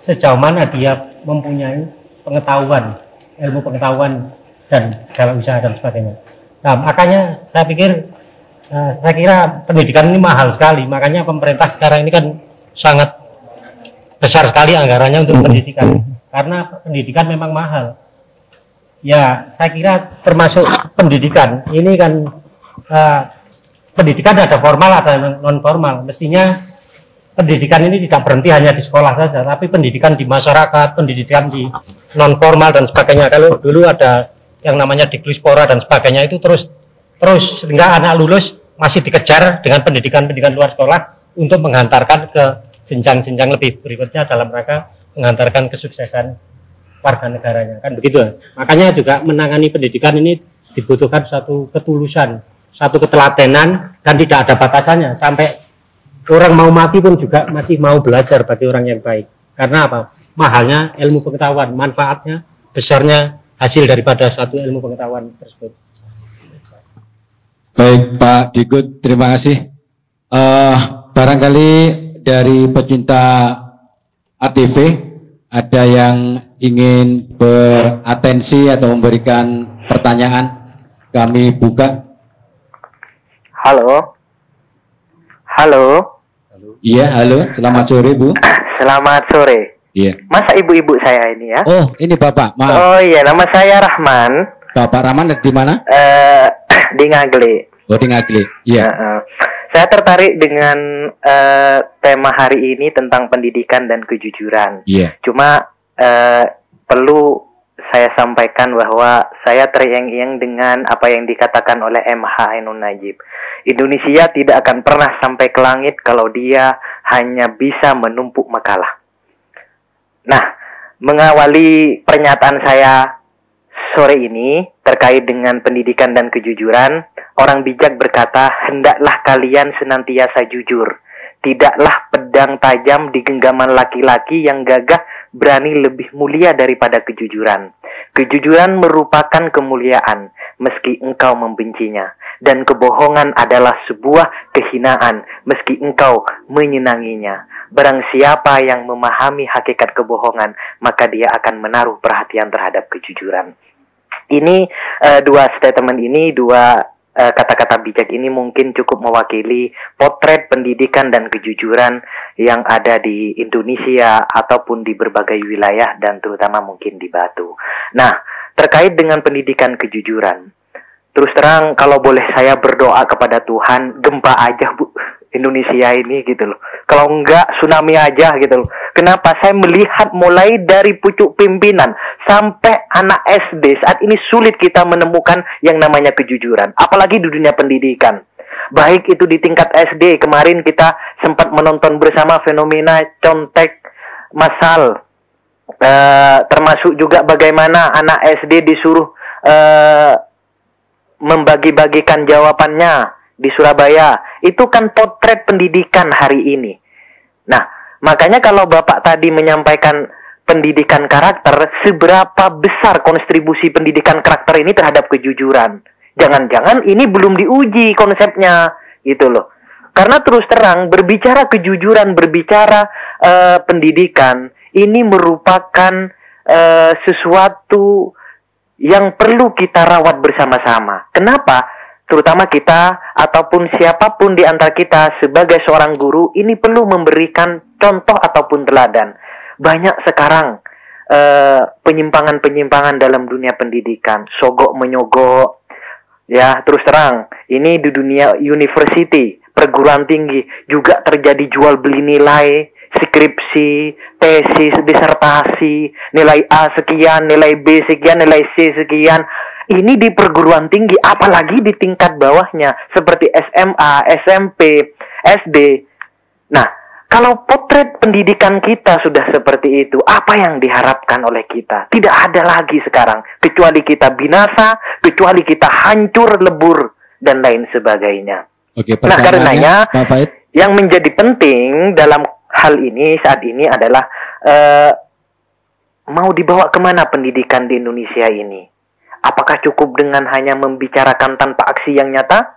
sejauh mana dia mempunyai pengetahuan, ilmu pengetahuan dan segala usaha dan sebagainya. Nah, makanya saya kira pendidikan ini mahal sekali. Makanya pemerintah sekarang ini kan sangat besar sekali anggarannya untuk pendidikan. Karena pendidikan memang mahal. Ya, saya kira termasuk pendidikan. Ini kan pendidikan ada formal, ada non formal. Mestinya pendidikan ini tidak berhenti hanya di sekolah saja, tapi pendidikan di masyarakat, pendidikan di non formal dan sebagainya. Kalau dulu ada yang namanya Diklispora dan sebagainya, itu terus sehingga anak lulus masih dikejar dengan pendidikan luar sekolah untuk menghantarkan ke jenjang-jenjang lebih berikutnya dalam rangka menghantarkan kesuksesan warga negaranya, kan begitu. Makanya juga menangani pendidikan ini dibutuhkan satu ketulusan, satu ketelatenan, dan tidak ada batasannya. Sampai orang mau mati pun juga masih mau belajar bagi orang yang baik. Karena apa? Mahalnya ilmu pengetahuan, manfaatnya, besarnya hasil daripada satu ilmu pengetahuan tersebut. Baik Pak Dikut, terima kasih. Barangkali dari pecinta ATV ada yang ingin beratensi atau memberikan pertanyaan, kami buka. Halo. Iya, halo. Selamat sore, Bu. Selamat sore. Iya. Masa ibu-ibu saya ini ya? Oh, ini Bapak. Maaf. Oh iya, nama saya Rahman. Bapak Rahman di mana? Di Ngagle. Oh, di Ngagle. Iya. Saya tertarik dengan tema hari ini tentang pendidikan dan kejujuran. Iya. Cuma perlu saya sampaikan bahwa saya teriang-iang dengan apa yang dikatakan oleh M.H. Ainun Najib. Indonesia tidak akan pernah sampai ke langit kalau dia hanya bisa menumpuk makalah. Nah, mengawali pernyataan saya sore ini terkait dengan pendidikan dan kejujuran, orang bijak berkata, hendaklah kalian senantiasa jujur. Tidaklah pedang tajam di genggaman laki-laki yang gagah berani lebih mulia daripada kejujuran. Kejujuran merupakan kemuliaan, meski engkau membencinya. Dan kebohongan adalah sebuah kehinaan, meski engkau menyenanginya. Barang siapa yang memahami hakikat kebohongan, maka dia akan menaruh perhatian terhadap kejujuran. Ini dua statement ini, dua kata-kata bijak ini mungkin cukup mewakili potret pendidikan dan kejujuran yang ada di Indonesia ataupun di berbagai wilayah dan terutama mungkin di Batu. Nah, terkait dengan pendidikan kejujuran, terus terang kalau boleh saya berdoa kepada Tuhan, gempa aja Bu Indonesia ini gitu loh. Kalau enggak tsunami aja gitu loh. Kenapa? Saya melihat mulai dari pucuk pimpinan sampai anak SD saat ini sulit kita menemukan yang namanya kejujuran. Apalagi di dunia pendidikan. Baik itu di tingkat SD, kemarin kita sempat menonton bersama fenomena contek massal. Termasuk juga bagaimana anak SD disuruh membagi-bagikan jawabannya di Surabaya. Itu kan potret pendidikan hari ini. Nah, makanya kalau Bapak tadi menyampaikan pendidikan karakter, seberapa besar kontribusi pendidikan karakter ini terhadap kejujuran? Jangan-jangan ini belum diuji konsepnya, gitu loh. Karena terus terang, berbicara kejujuran, berbicara pendidikan, ini merupakan sesuatu yang perlu kita rawat bersama-sama. Kenapa? Terutama kita ataupun siapapun di antara kita sebagai seorang guru, ini perlu memberikan contoh ataupun teladan. Banyak sekarang penyimpangan-penyimpangan dalam dunia pendidikan, sogok menyogok, ya terus terang. Ini di dunia university, perguruan tinggi juga terjadi jual beli nilai, skripsi, tesis, disertasi, nilai A sekian, nilai B sekian, nilai C sekian. ini di perguruan tinggi, apalagi di tingkat bawahnya seperti SMA, SMP, SD. Nah, kalau potret pendidikan kita sudah seperti itu, apa yang diharapkan oleh kita? Tidak ada lagi sekarang, kecuali kita binasa, kecuali kita hancur, lebur, dan lain sebagainya. Oke, nah, karenanya Pak Faid, yang menjadi penting dalam hal ini saat ini adalah mau dibawa kemana pendidikan di Indonesia ini? Apakah cukup dengan hanya membicarakan tanpa aksi yang nyata?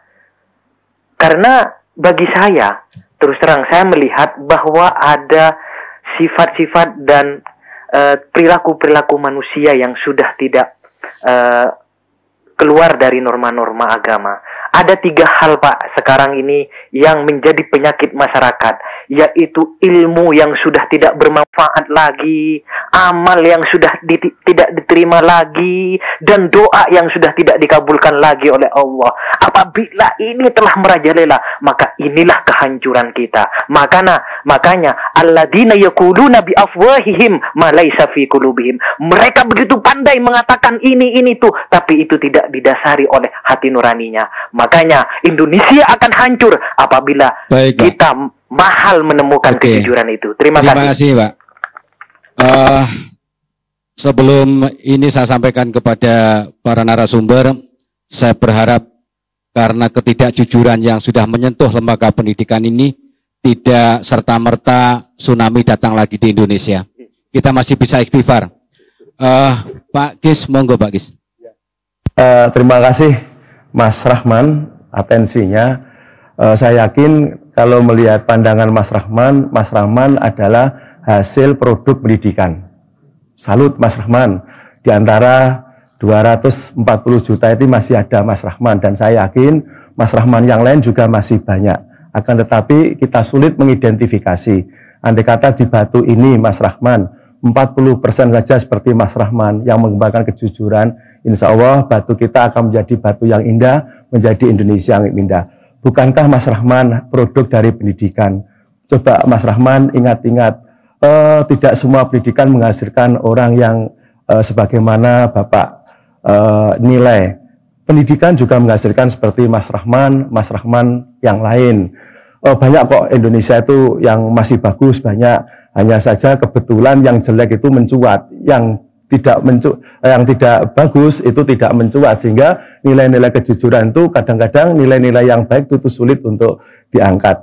Karena bagi saya, terus terang saya melihat bahwa ada sifat-sifat dan perilaku-perilaku manusia yang sudah tidak keluar dari norma-norma agama. Ada 3 hal, Pak, sekarang ini yang menjadi penyakit masyarakat, yaitu ilmu yang sudah tidak bermanfaat lagi, amal yang sudah tidak diterima lagi, dan doa yang sudah tidak dikabulkan lagi oleh Allah. Apabila ini telah merajalela, maka inilah kehancuran kita. Makanya alladzina yaquluna bi afwahihim ma laysa fi qulubihim. Mereka begitu pandai mengatakan ini tuh, tapi itu tidak didasari oleh hati nuraninya. Makanya Indonesia akan hancur apabila kita mahal menemukan kejujuran itu. Terima kasih, Pak. Sebelum ini saya sampaikan kepada para narasumber, saya berharap karena ketidakjujuran yang sudah menyentuh lembaga pendidikan ini, tidak serta-merta tsunami datang lagi di Indonesia. Kita masih bisa istighfar. Pak Gis, monggo Pak Gis. Terima kasih Mas Rahman atensinya. Saya yakin kalau melihat pandangan Mas Rahman adalah hasil produk pendidikan. Salut Mas Rahman. Di antara 240 juta itu masih ada Mas Rahman, dan saya yakin Mas Rahman yang lain juga masih banyak. Akan tetapi kita sulit mengidentifikasi. Andai kata di Batu ini Mas Rahman 40% saja seperti Mas Rahman yang mengembangkan kejujuran, insya Allah Batu kita akan menjadi Batu yang indah, menjadi Indonesia yang indah. Bukankah Mas Rahman produk dari pendidikan? Coba Mas Rahman ingat-ingat, tidak semua pendidikan menghasilkan orang yang sebagaimana Bapak nilai. Pendidikan juga menghasilkan seperti Mas Rahman yang lain. Banyak kok Indonesia itu yang masih bagus, banyak. Hanya saja kebetulan yang jelek itu mencuat, yang tidak bagus itu tidak mencuat, sehingga nilai-nilai kejujuran itu kadang-kadang nilai-nilai yang baik itu sulit untuk diangkat.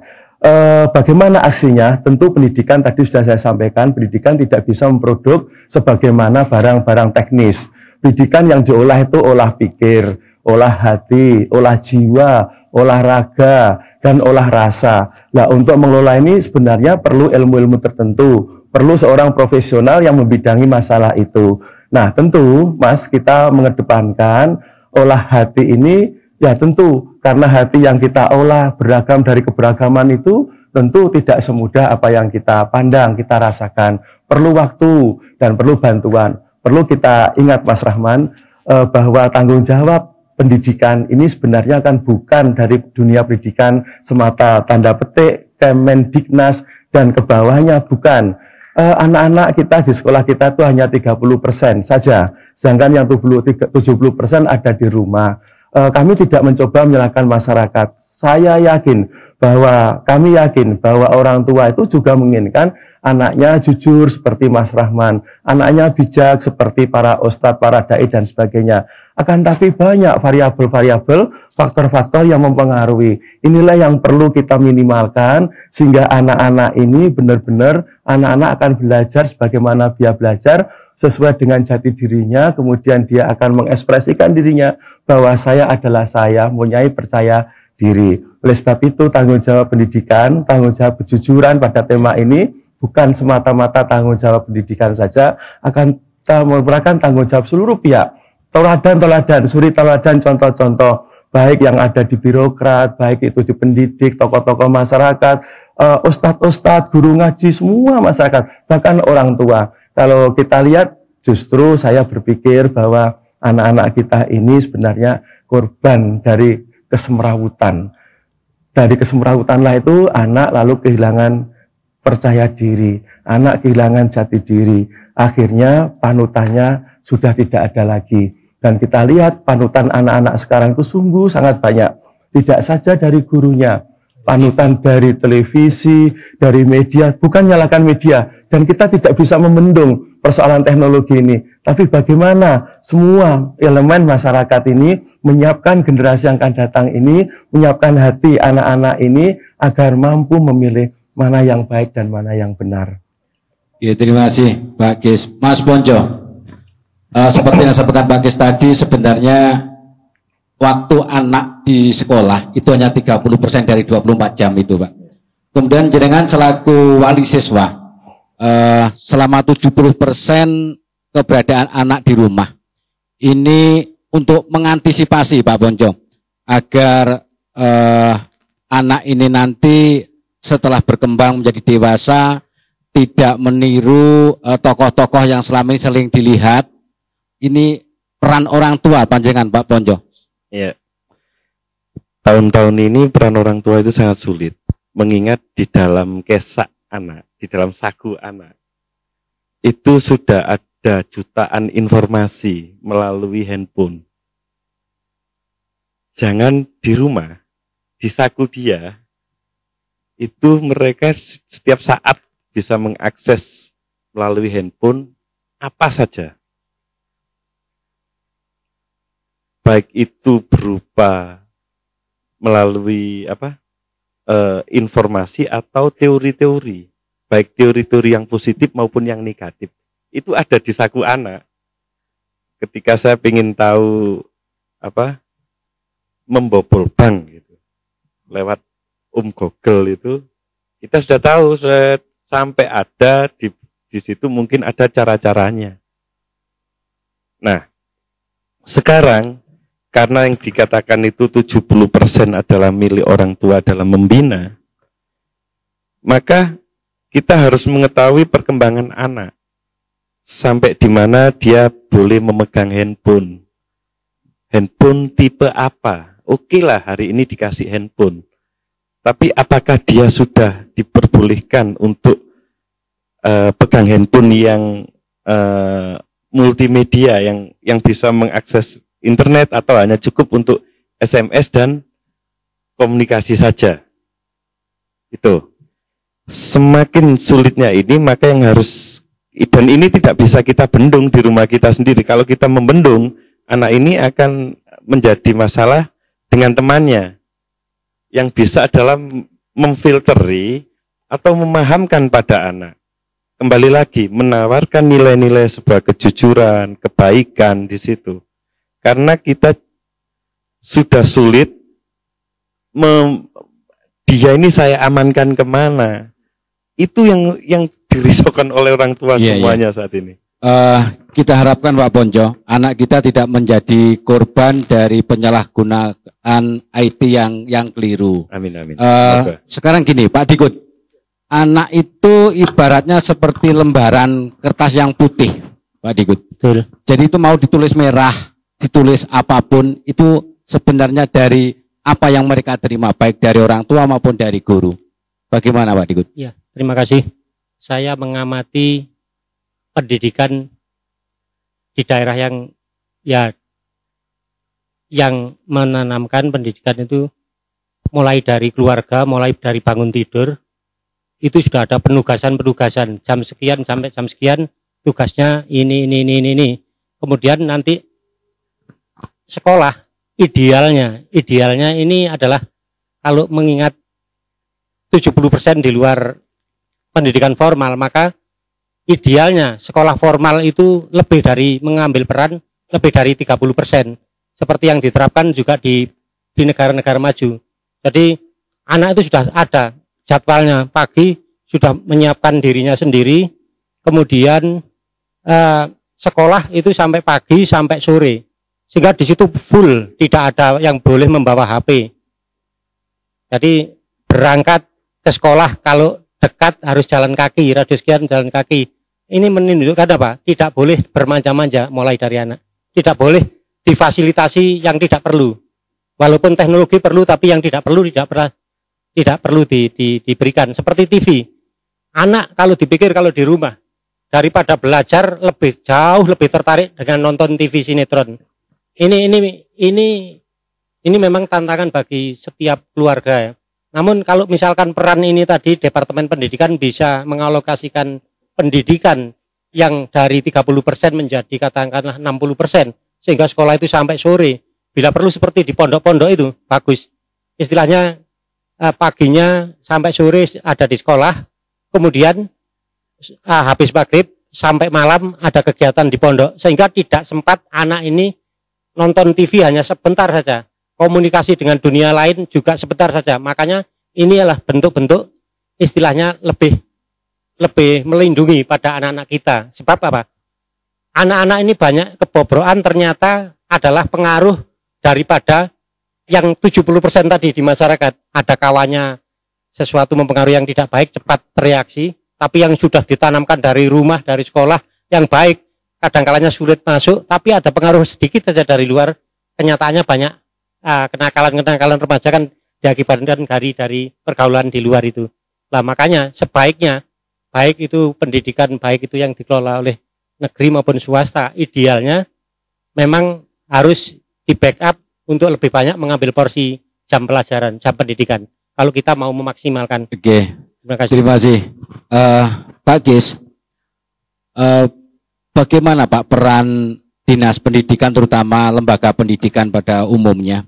Bagaimana aksinya? Tentu pendidikan tadi sudah saya sampaikan, pendidikan tidak bisa memproduk sebagaimana barang-barang teknis. Pendidikan yang diolah itu olah pikir, olah hati, olah jiwa, olah raga, dan olah rasa. Nah, untuk mengelola ini sebenarnya perlu ilmu-ilmu tertentu, perlu seorang profesional yang membidangi masalah itu. Nah, tentu Mas, kita mengedepankan olah hati ini, ya tentu karena hati yang kita olah beragam dari keberagaman itu tentu tidak semudah apa yang kita pandang, kita rasakan. Perlu waktu dan perlu bantuan. Perlu kita ingat Mas Rahman bahwa tanggung jawab pendidikan ini sebenarnya kan bukan dari dunia pendidikan semata, tanda petik, Kemendiknas dan ke bawahnya, bukan. Anak-anak kita di sekolah kita itu hanya 30% saja, sedangkan yang 70% ada di rumah. Kami tidak mencoba menyalahkan masyarakat. Kami yakin bahwa orang tua itu juga menginginkan anaknya jujur seperti Mas Rahman, anaknya bijak seperti para ustadz, para dai dan sebagainya. Akan tapi banyak variabel-variabel, faktor-faktor yang mempengaruhi. Inilah yang perlu kita minimalkan sehingga anak-anak ini benar-benar anak-anak akan belajar sebagaimana dia belajar sesuai dengan jati dirinya, kemudian dia akan mengekspresikan dirinya bahwa saya adalah saya, mempunyai percaya diri. Oleh sebab itu tanggung jawab pendidikan, tanggung jawab kejujuran pada tema ini bukan semata-mata tanggung jawab pendidikan saja, akan merupakan tanggung jawab seluruh pihak. Teladan, suri teladan, contoh-contoh baik yang ada di birokrat, baik itu di pendidik, tokoh-tokoh masyarakat, ustadz-ustadz, guru ngaji, semua masyarakat, bahkan orang tua. Kalau kita lihat, justru saya berpikir bahwa anak-anak kita ini sebenarnya korban dari kesemrawutan. Dari kesemrawutanlah itu anak lalu kehilangan percaya diri, anak kehilangan jati diri, akhirnya panutannya sudah tidak ada lagi. Dan kita lihat panutan anak-anak sekarang itu sungguh sangat banyak. Tidak saja dari gurunya, panutan dari televisi, dari media, bukan nyalakan media. Dan kita tidak bisa membendung persoalan teknologi ini. Tapi bagaimana semua elemen masyarakat ini menyiapkan generasi yang akan datang ini, menyiapkan hati anak-anak ini agar mampu memilih mana yang baik dan mana yang benar. Ya, terima kasih Pak Gis. Mas Ponco. Seperti yang saya Pak Gis tadi, sebenarnya waktu anak di sekolah itu hanya 30% dari 24 jam itu, Pak. Kemudian jenengan selaku wali siswa, selama 70% keberadaan anak di rumah. Ini untuk mengantisipasi Pak Ponco, agar anak ini nanti setelah berkembang menjadi dewasa, tidak meniru tokoh-tokoh yang selama ini sering dilihat. Ini peran orang tua panjenengan Pak Ponco. Ya. Tahun-tahun ini peran orang tua itu sangat sulit. Mengingat di dalam kesak anak, di dalam saku anak, itu sudah ada jutaan informasi melalui handphone. Jangan di rumah, di saku dia, itu mereka setiap saat bisa mengakses melalui handphone apa saja. Baik itu berupa melalui informasi atau teori-teori, baik teori-teori yang positif maupun yang negatif, itu ada di saku anak. Ketika saya ingin tahu membobol bank gitu, lewat Google itu, kita sudah tahu sampai ada di situ mungkin ada cara-caranya. Nah, sekarang karena yang dikatakan itu 70% adalah milik orang tua dalam membina, maka kita harus mengetahui perkembangan anak. Sampai di mana dia boleh memegang handphone. Handphone tipe apa? Oke lah hari ini dikasih handphone. Tapi apakah dia sudah diperbolehkan untuk pegang handphone yang multimedia, yang bisa mengakses internet, atau hanya cukup untuk SMS dan komunikasi saja? Itu semakin sulitnya ini, maka yang harus, dan ini tidak bisa kita bendung di rumah kita sendiri. Kalau kita membendung, anak ini akan menjadi masalah dengan temannya, yang bisa adalah memfilteri atau memahamkan pada anak. Kembali lagi, menawarkan nilai-nilai sebuah kejujuran, kebaikan di situ. Karena kita sudah sulit, dia ini saya amankan kemana? Itu yang dirisaukan oleh orang tua semuanya saat ini. Kita harapkan Pak Ponco, anak kita tidak menjadi korban dari penyalahgunaan IT yang keliru. Amin, amin. Sekarang gini Pak Dikut, anak itu ibaratnya seperti lembaran kertas yang putih, Pak Dikut. Betul. Jadi itu mau ditulis merah, ditulis apapun, itu sebenarnya dari apa yang mereka terima, baik dari orang tua maupun dari guru. Bagaimana Pak Dikut? Ya, terima kasih. Saya mengamati pendidikan di daerah yang menanamkan pendidikan itu mulai dari keluarga, mulai dari bangun tidur, itu sudah ada penugasan-penugasan, jam sekian sampai jam sekian tugasnya ini. Kemudian nanti sekolah idealnya ini adalah, kalau mengingat 70% di luar pendidikan formal, maka idealnya sekolah formal itu lebih dari mengambil peran lebih dari 30%, seperti yang diterapkan juga di negara-negara maju. Jadi anak itu sudah ada jadwalnya, pagi sudah menyiapkan dirinya sendiri, kemudian sekolah itu sampai pagi sampai sore, sehingga di situ full, tidak ada yang boleh membawa HP. Jadi berangkat ke sekolah kalau dekat harus jalan kaki, radius sekian jalan kaki. Ini menunjukkan apa? Tidak boleh bermanja-manja mulai dari anak. Tidak boleh difasilitasi yang tidak perlu. Walaupun teknologi perlu, tapi yang tidak perlu diberikan. Seperti TV. Anak kalau dipikir kalau di rumah, daripada belajar jauh lebih tertarik dengan nonton TV sinetron. ini memang tantangan bagi setiap keluarga ya. Namun kalau misalkan peran ini tadi Departemen Pendidikan bisa mengalokasikan pendidikan yang dari 30% menjadi katakanlah 60%, sehingga sekolah itu sampai sore. Bila perlu seperti di pondok-pondok itu bagus. Istilahnya paginya sampai sore ada di sekolah, kemudian habis maghrib sampai malam ada kegiatan di pondok, sehingga tidak sempat anak ini nonton TV hanya sebentar saja. Komunikasi dengan dunia lain juga sebentar saja. Makanya ini adalah bentuk-bentuk istilahnya lebih melindungi pada anak-anak kita. Sebab apa? Anak-anak ini banyak kebobrokan ternyata adalah pengaruh daripada yang 70% tadi di masyarakat. Ada kawannya sesuatu mempengaruhi yang tidak baik, cepat bereaksi. Tapi yang sudah ditanamkan dari rumah, dari sekolah yang baik, kadang-kalanya sulit masuk, tapi ada pengaruh sedikit saja dari luar. Kenyataannya banyak kenakalan remaja kan diakibatkan dari pergaulan di luar itu. Nah makanya sebaiknya baik itu pendidikan, baik itu yang dikelola oleh negeri maupun swasta, idealnya memang harus di backup untuk lebih banyak mengambil porsi jam pelajaran, jam pendidikan. Kalau kita mau memaksimalkan. Oke. Terima kasih. Pak Gis, bagaimana Pak peran Dinas Pendidikan terutama lembaga pendidikan pada umumnya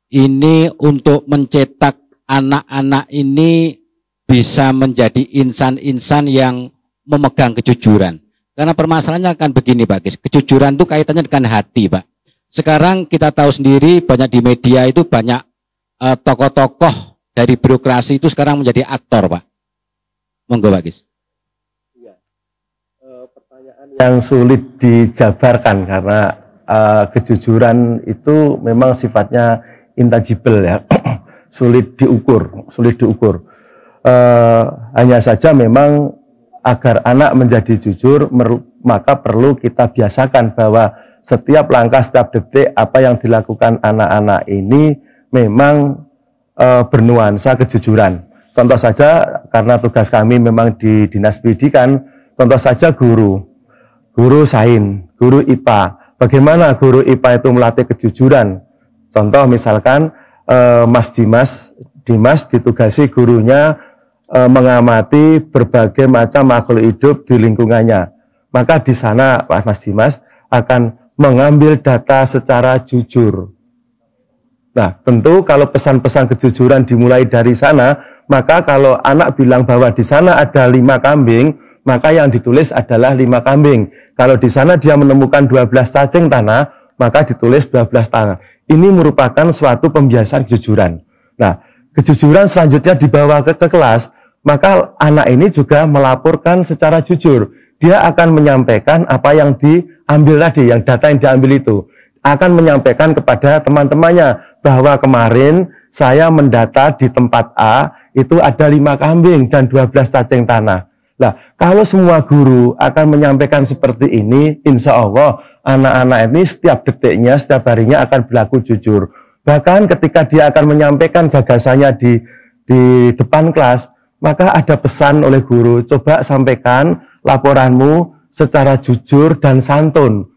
ini untuk mencetak anak-anak ini bisa menjadi insan-insan yang memegang kejujuran. Karena permasalahannya akan begini Pak Gis, kejujuran itu kaitannya dengan hati Pak. Sekarang kita tahu sendiri banyak di media itu banyak tokoh-tokoh dari birokrasi itu sekarang menjadi aktor Pak. Monggo Pak Gis. Yang sulit dijabarkan karena kejujuran itu memang sifatnya intangible ya, sulit diukur. Hanya saja memang agar anak menjadi jujur maka perlu kita biasakan bahwa setiap langkah, setiap detik apa yang dilakukan anak-anak ini memang bernuansa kejujuran. Contoh saja karena tugas kami memang di Dinas Pendidikan, contoh saja guru sains, guru IPA. Bagaimana guru IPA itu melatih kejujuran? Contoh misalkan Mas Dimas ditugasi gurunya mengamati berbagai macam makhluk hidup di lingkungannya. Maka di sana Pak Mas Dimas akan mengambil data secara jujur. Nah, tentu kalau pesan-pesan kejujuran dimulai dari sana, maka kalau anak bilang bahwa di sana ada 5 kambing, maka yang ditulis adalah 5 kambing. Kalau di sana dia menemukan 12 cacing tanah, maka ditulis 12 tanah. Ini merupakan suatu pembiasaan kejujuran. Nah, kejujuran selanjutnya dibawa ke kelas, maka anak ini juga melaporkan secara jujur. Dia akan menyampaikan apa yang diambil tadi, yang data yang diambil itu. Akan menyampaikan kepada teman-temannya bahwa kemarin saya mendata di tempat A, itu ada 5 kambing dan 12 cacing tanah. Nah, kalau semua guru akan menyampaikan seperti ini, insya Allah anak-anak ini setiap detiknya, setiap harinya akan berlaku jujur. Bahkan ketika dia akan menyampaikan gagasannya di depan kelas, maka ada pesan oleh guru, coba sampaikan laporanmu secara jujur dan santun.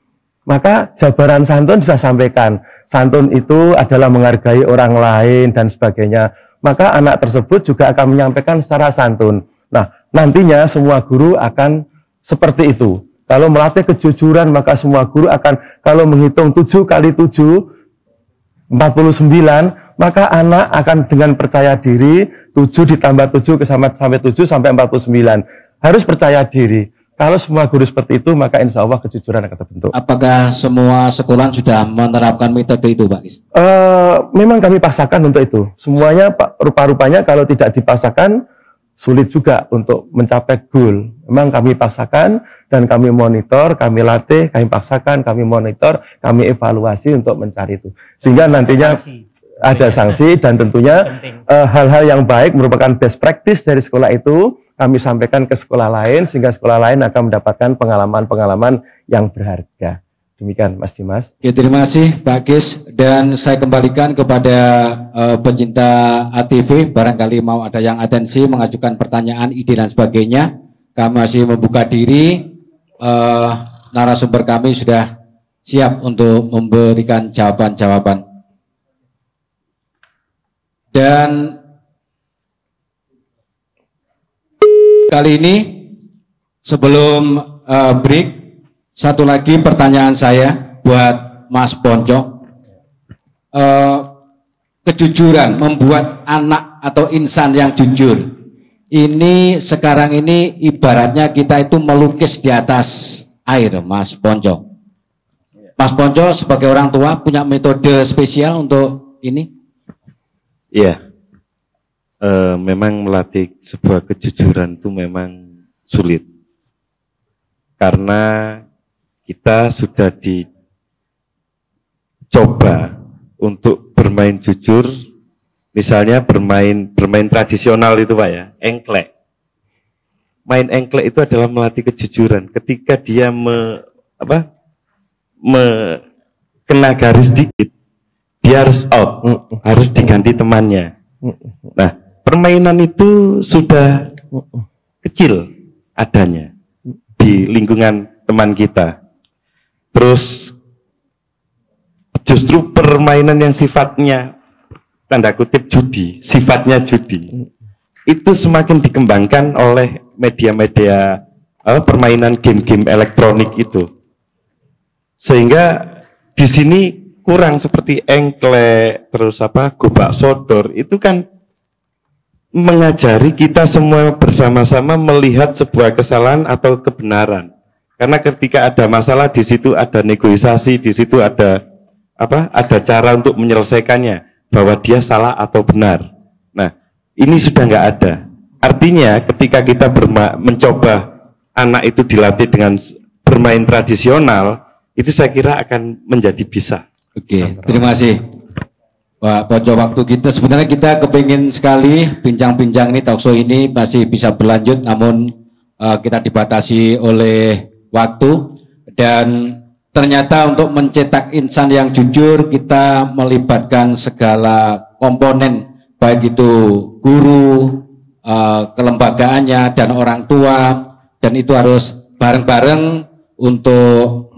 Maka jabaran santun sudah sampaikan. Santun itu adalah menghargai orang lain dan sebagainya. Maka anak tersebut juga akan menyampaikan secara santun. Nah, nantinya semua guru akan seperti itu. Kalau melatih kejujuran, maka semua guru akan, kalau menghitung 7 kali 7, 49, maka anak akan dengan percaya diri, 7 ditambah 7 sampai 7 sampai 49. Harus percaya diri. Kalau semua guru seperti itu, maka insya Allah kejujuran akan terbentuk. Apakah semua sekolah sudah menerapkan metode itu Pak Gis? Memang kami paksakan untuk itu. Semuanya rupa-rupanya kalau tidak dipaksakan, sulit juga untuk mencapai goal. Memang kami paksakan dan kami monitor, kami latih, kami paksakan, kami monitor, kami evaluasi untuk mencari itu. Sehingga nantinya ada sanksi dan tentunya hal-hal yang baik merupakan best practice dari sekolah itu kami sampaikan ke sekolah lain sehingga sekolah lain akan mendapatkan pengalaman-pengalaman yang berharga. Demikian Mas Dimas. Ya, terima kasih Pak Gis, dan saya kembalikan kepada pencinta ATV, barangkali mau ada yang atensi mengajukan pertanyaan, ide dan sebagainya. Kami masih membuka diri, narasumber kami sudah siap untuk memberikan jawaban-jawaban. Dan kali ini sebelum break, satu lagi pertanyaan saya buat Mas Ponco. Kejujuran membuat anak atau insan yang jujur. Ini sekarang ini ibaratnya kita itu melukis di atas air, Mas Ponco. Mas Ponco sebagai orang tua punya metode spesial untuk ini? Iya, memang melatih sebuah kejujuran itu memang sulit. Karena kita sudah dicoba untuk bermain jujur, misalnya bermain tradisional itu Pak ya, engklek. Main engklek itu adalah melatih kejujuran. Ketika dia kena garis dikit, dia harus out, harus diganti temannya. Nah, permainan itu sudah kecil adanya di lingkungan teman kita. Terus justru permainan yang sifatnya tanda kutip judi, sifatnya judi, itu semakin dikembangkan oleh media-media permainan game-game elektronik itu. Sehingga di sini kurang seperti engklek, terus gobak sodor, itu kan mengajari kita semua bersama-sama melihat sebuah kesalahan atau kebenaran. Karena ketika ada masalah di situ ada negosiasi, di situ ada cara untuk menyelesaikannya, bahwa dia salah atau benar. Nah, ini sudah nggak ada. Artinya ketika kita mencoba anak itu dilatih dengan bermain tradisional, itu saya kira akan menjadi bisa. Oke, terima kasih Pak Ponco. Waktu kita sebenarnya kita kepingin sekali bincang-bincang ini, talkshow ini masih bisa berlanjut, namun kita dibatasi oleh waktu. Dan ternyata untuk mencetak insan yang jujur kita melibatkan segala komponen, baik itu guru, kelembagaannya dan orang tua, dan itu harus bareng-bareng untuk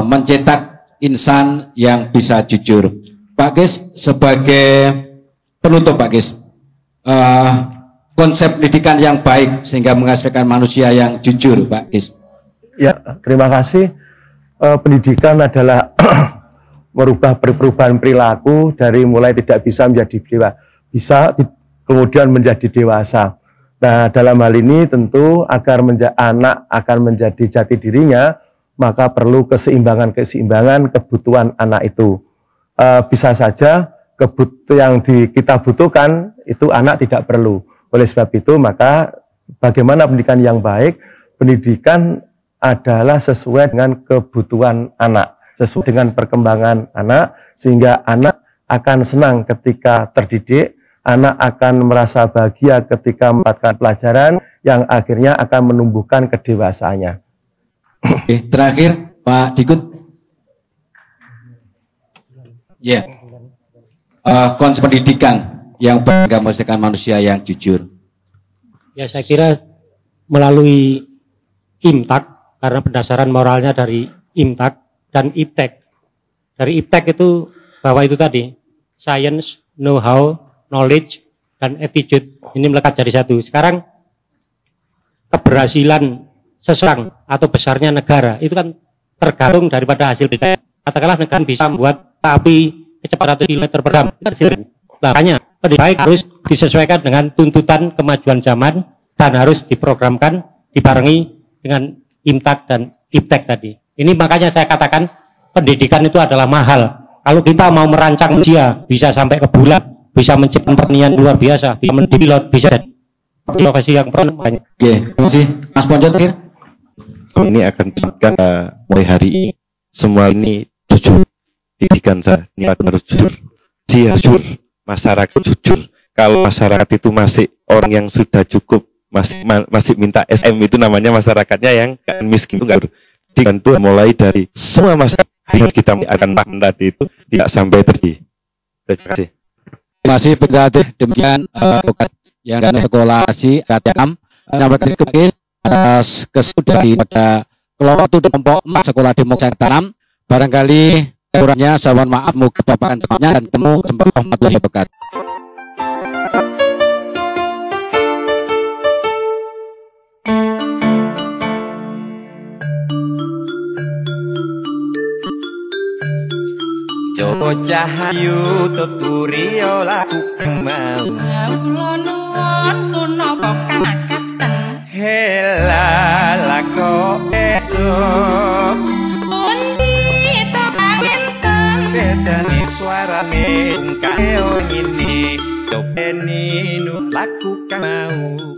mencetak insan yang bisa jujur. Pak Gis, sebagai penutup Pak Gis, konsep pendidikan yang baik sehingga menghasilkan manusia yang jujur, Pak Gis. Ya, terima kasih. Pendidikan adalah merubah perubahan perilaku dari mulai tidak bisa menjadi bisa kemudian menjadi dewasa. Nah, dalam hal ini tentu agar anak akan menjadi jati dirinya, maka perlu keseimbangan kebutuhan anak itu. Bisa saja yang kita butuhkan itu anak tidak perlu. Oleh sebab itu, maka bagaimana pendidikan yang baik? Pendidikan adalah sesuai dengan kebutuhan anak, sesuai dengan perkembangan anak, sehingga anak akan senang ketika terdidik, anak akan merasa bahagia ketika mendapatkan pelajaran yang akhirnya akan menumbuhkan kedewasaannya. Oke, terakhir Pak Dikut. Ya, konsep pendidikan yang bangga menghasilkan manusia yang jujur. Ya, saya kira melalui IMTAK, karena pendasaran moralnya dari IMTAK dan IPTEK. Dari IPTEK itu bahwa itu tadi science, know-how, knowledge, dan attitude ini melekat jadi satu. Sekarang keberhasilan seseorang atau besarnya negara itu kan tergantung daripada hasil pendidikan. Katakanlah negara bisa membuat api kecepatan 100 km per jam. Makanya pendidikan harus disesuaikan dengan tuntutan kemajuan zaman dan harus diprogramkan dibarengi dengan IMTAK dan IPTEK tadi. Ini makanya saya katakan pendidikan itu adalah mahal. Kalau kita mau merancang manusia bisa sampai ke bulan, bisa menciptakan pertanian luar biasa, bisa menjadi pilot, bisa jadi profesi yang banyak. Oke, terima kasih Mas Ponco. Ini akan mulai hari ini semua ini jujur, pendidikan saya ini harus jujur, jujur, masyarakat jujur. Kalau masyarakat itu masih orang yang sudah cukup masih minta SM, itu namanya masyarakatnya yang miskin, itu enggak. Dan itu mulai dari semua masyarakat kita akan makan tadi itu tidak sampai terjadi. Terima kasih. Terima kasih pendapat demikian yang dari sekolah KTM menyampaikan ke atas kesudahan pada kelompok 1 kelompok 4 sekolah demokrasi tanam Barangkali kurangnya saya mohon maaf, moga Bapak dan temu sempat warahmatullahi wabarakatuh. Joko cahayu tuturi laku mau kula nuwun punapa kakaten hela lako eto pundi to pangenten bedani suarane kaya ngene copeni nu laku kang mau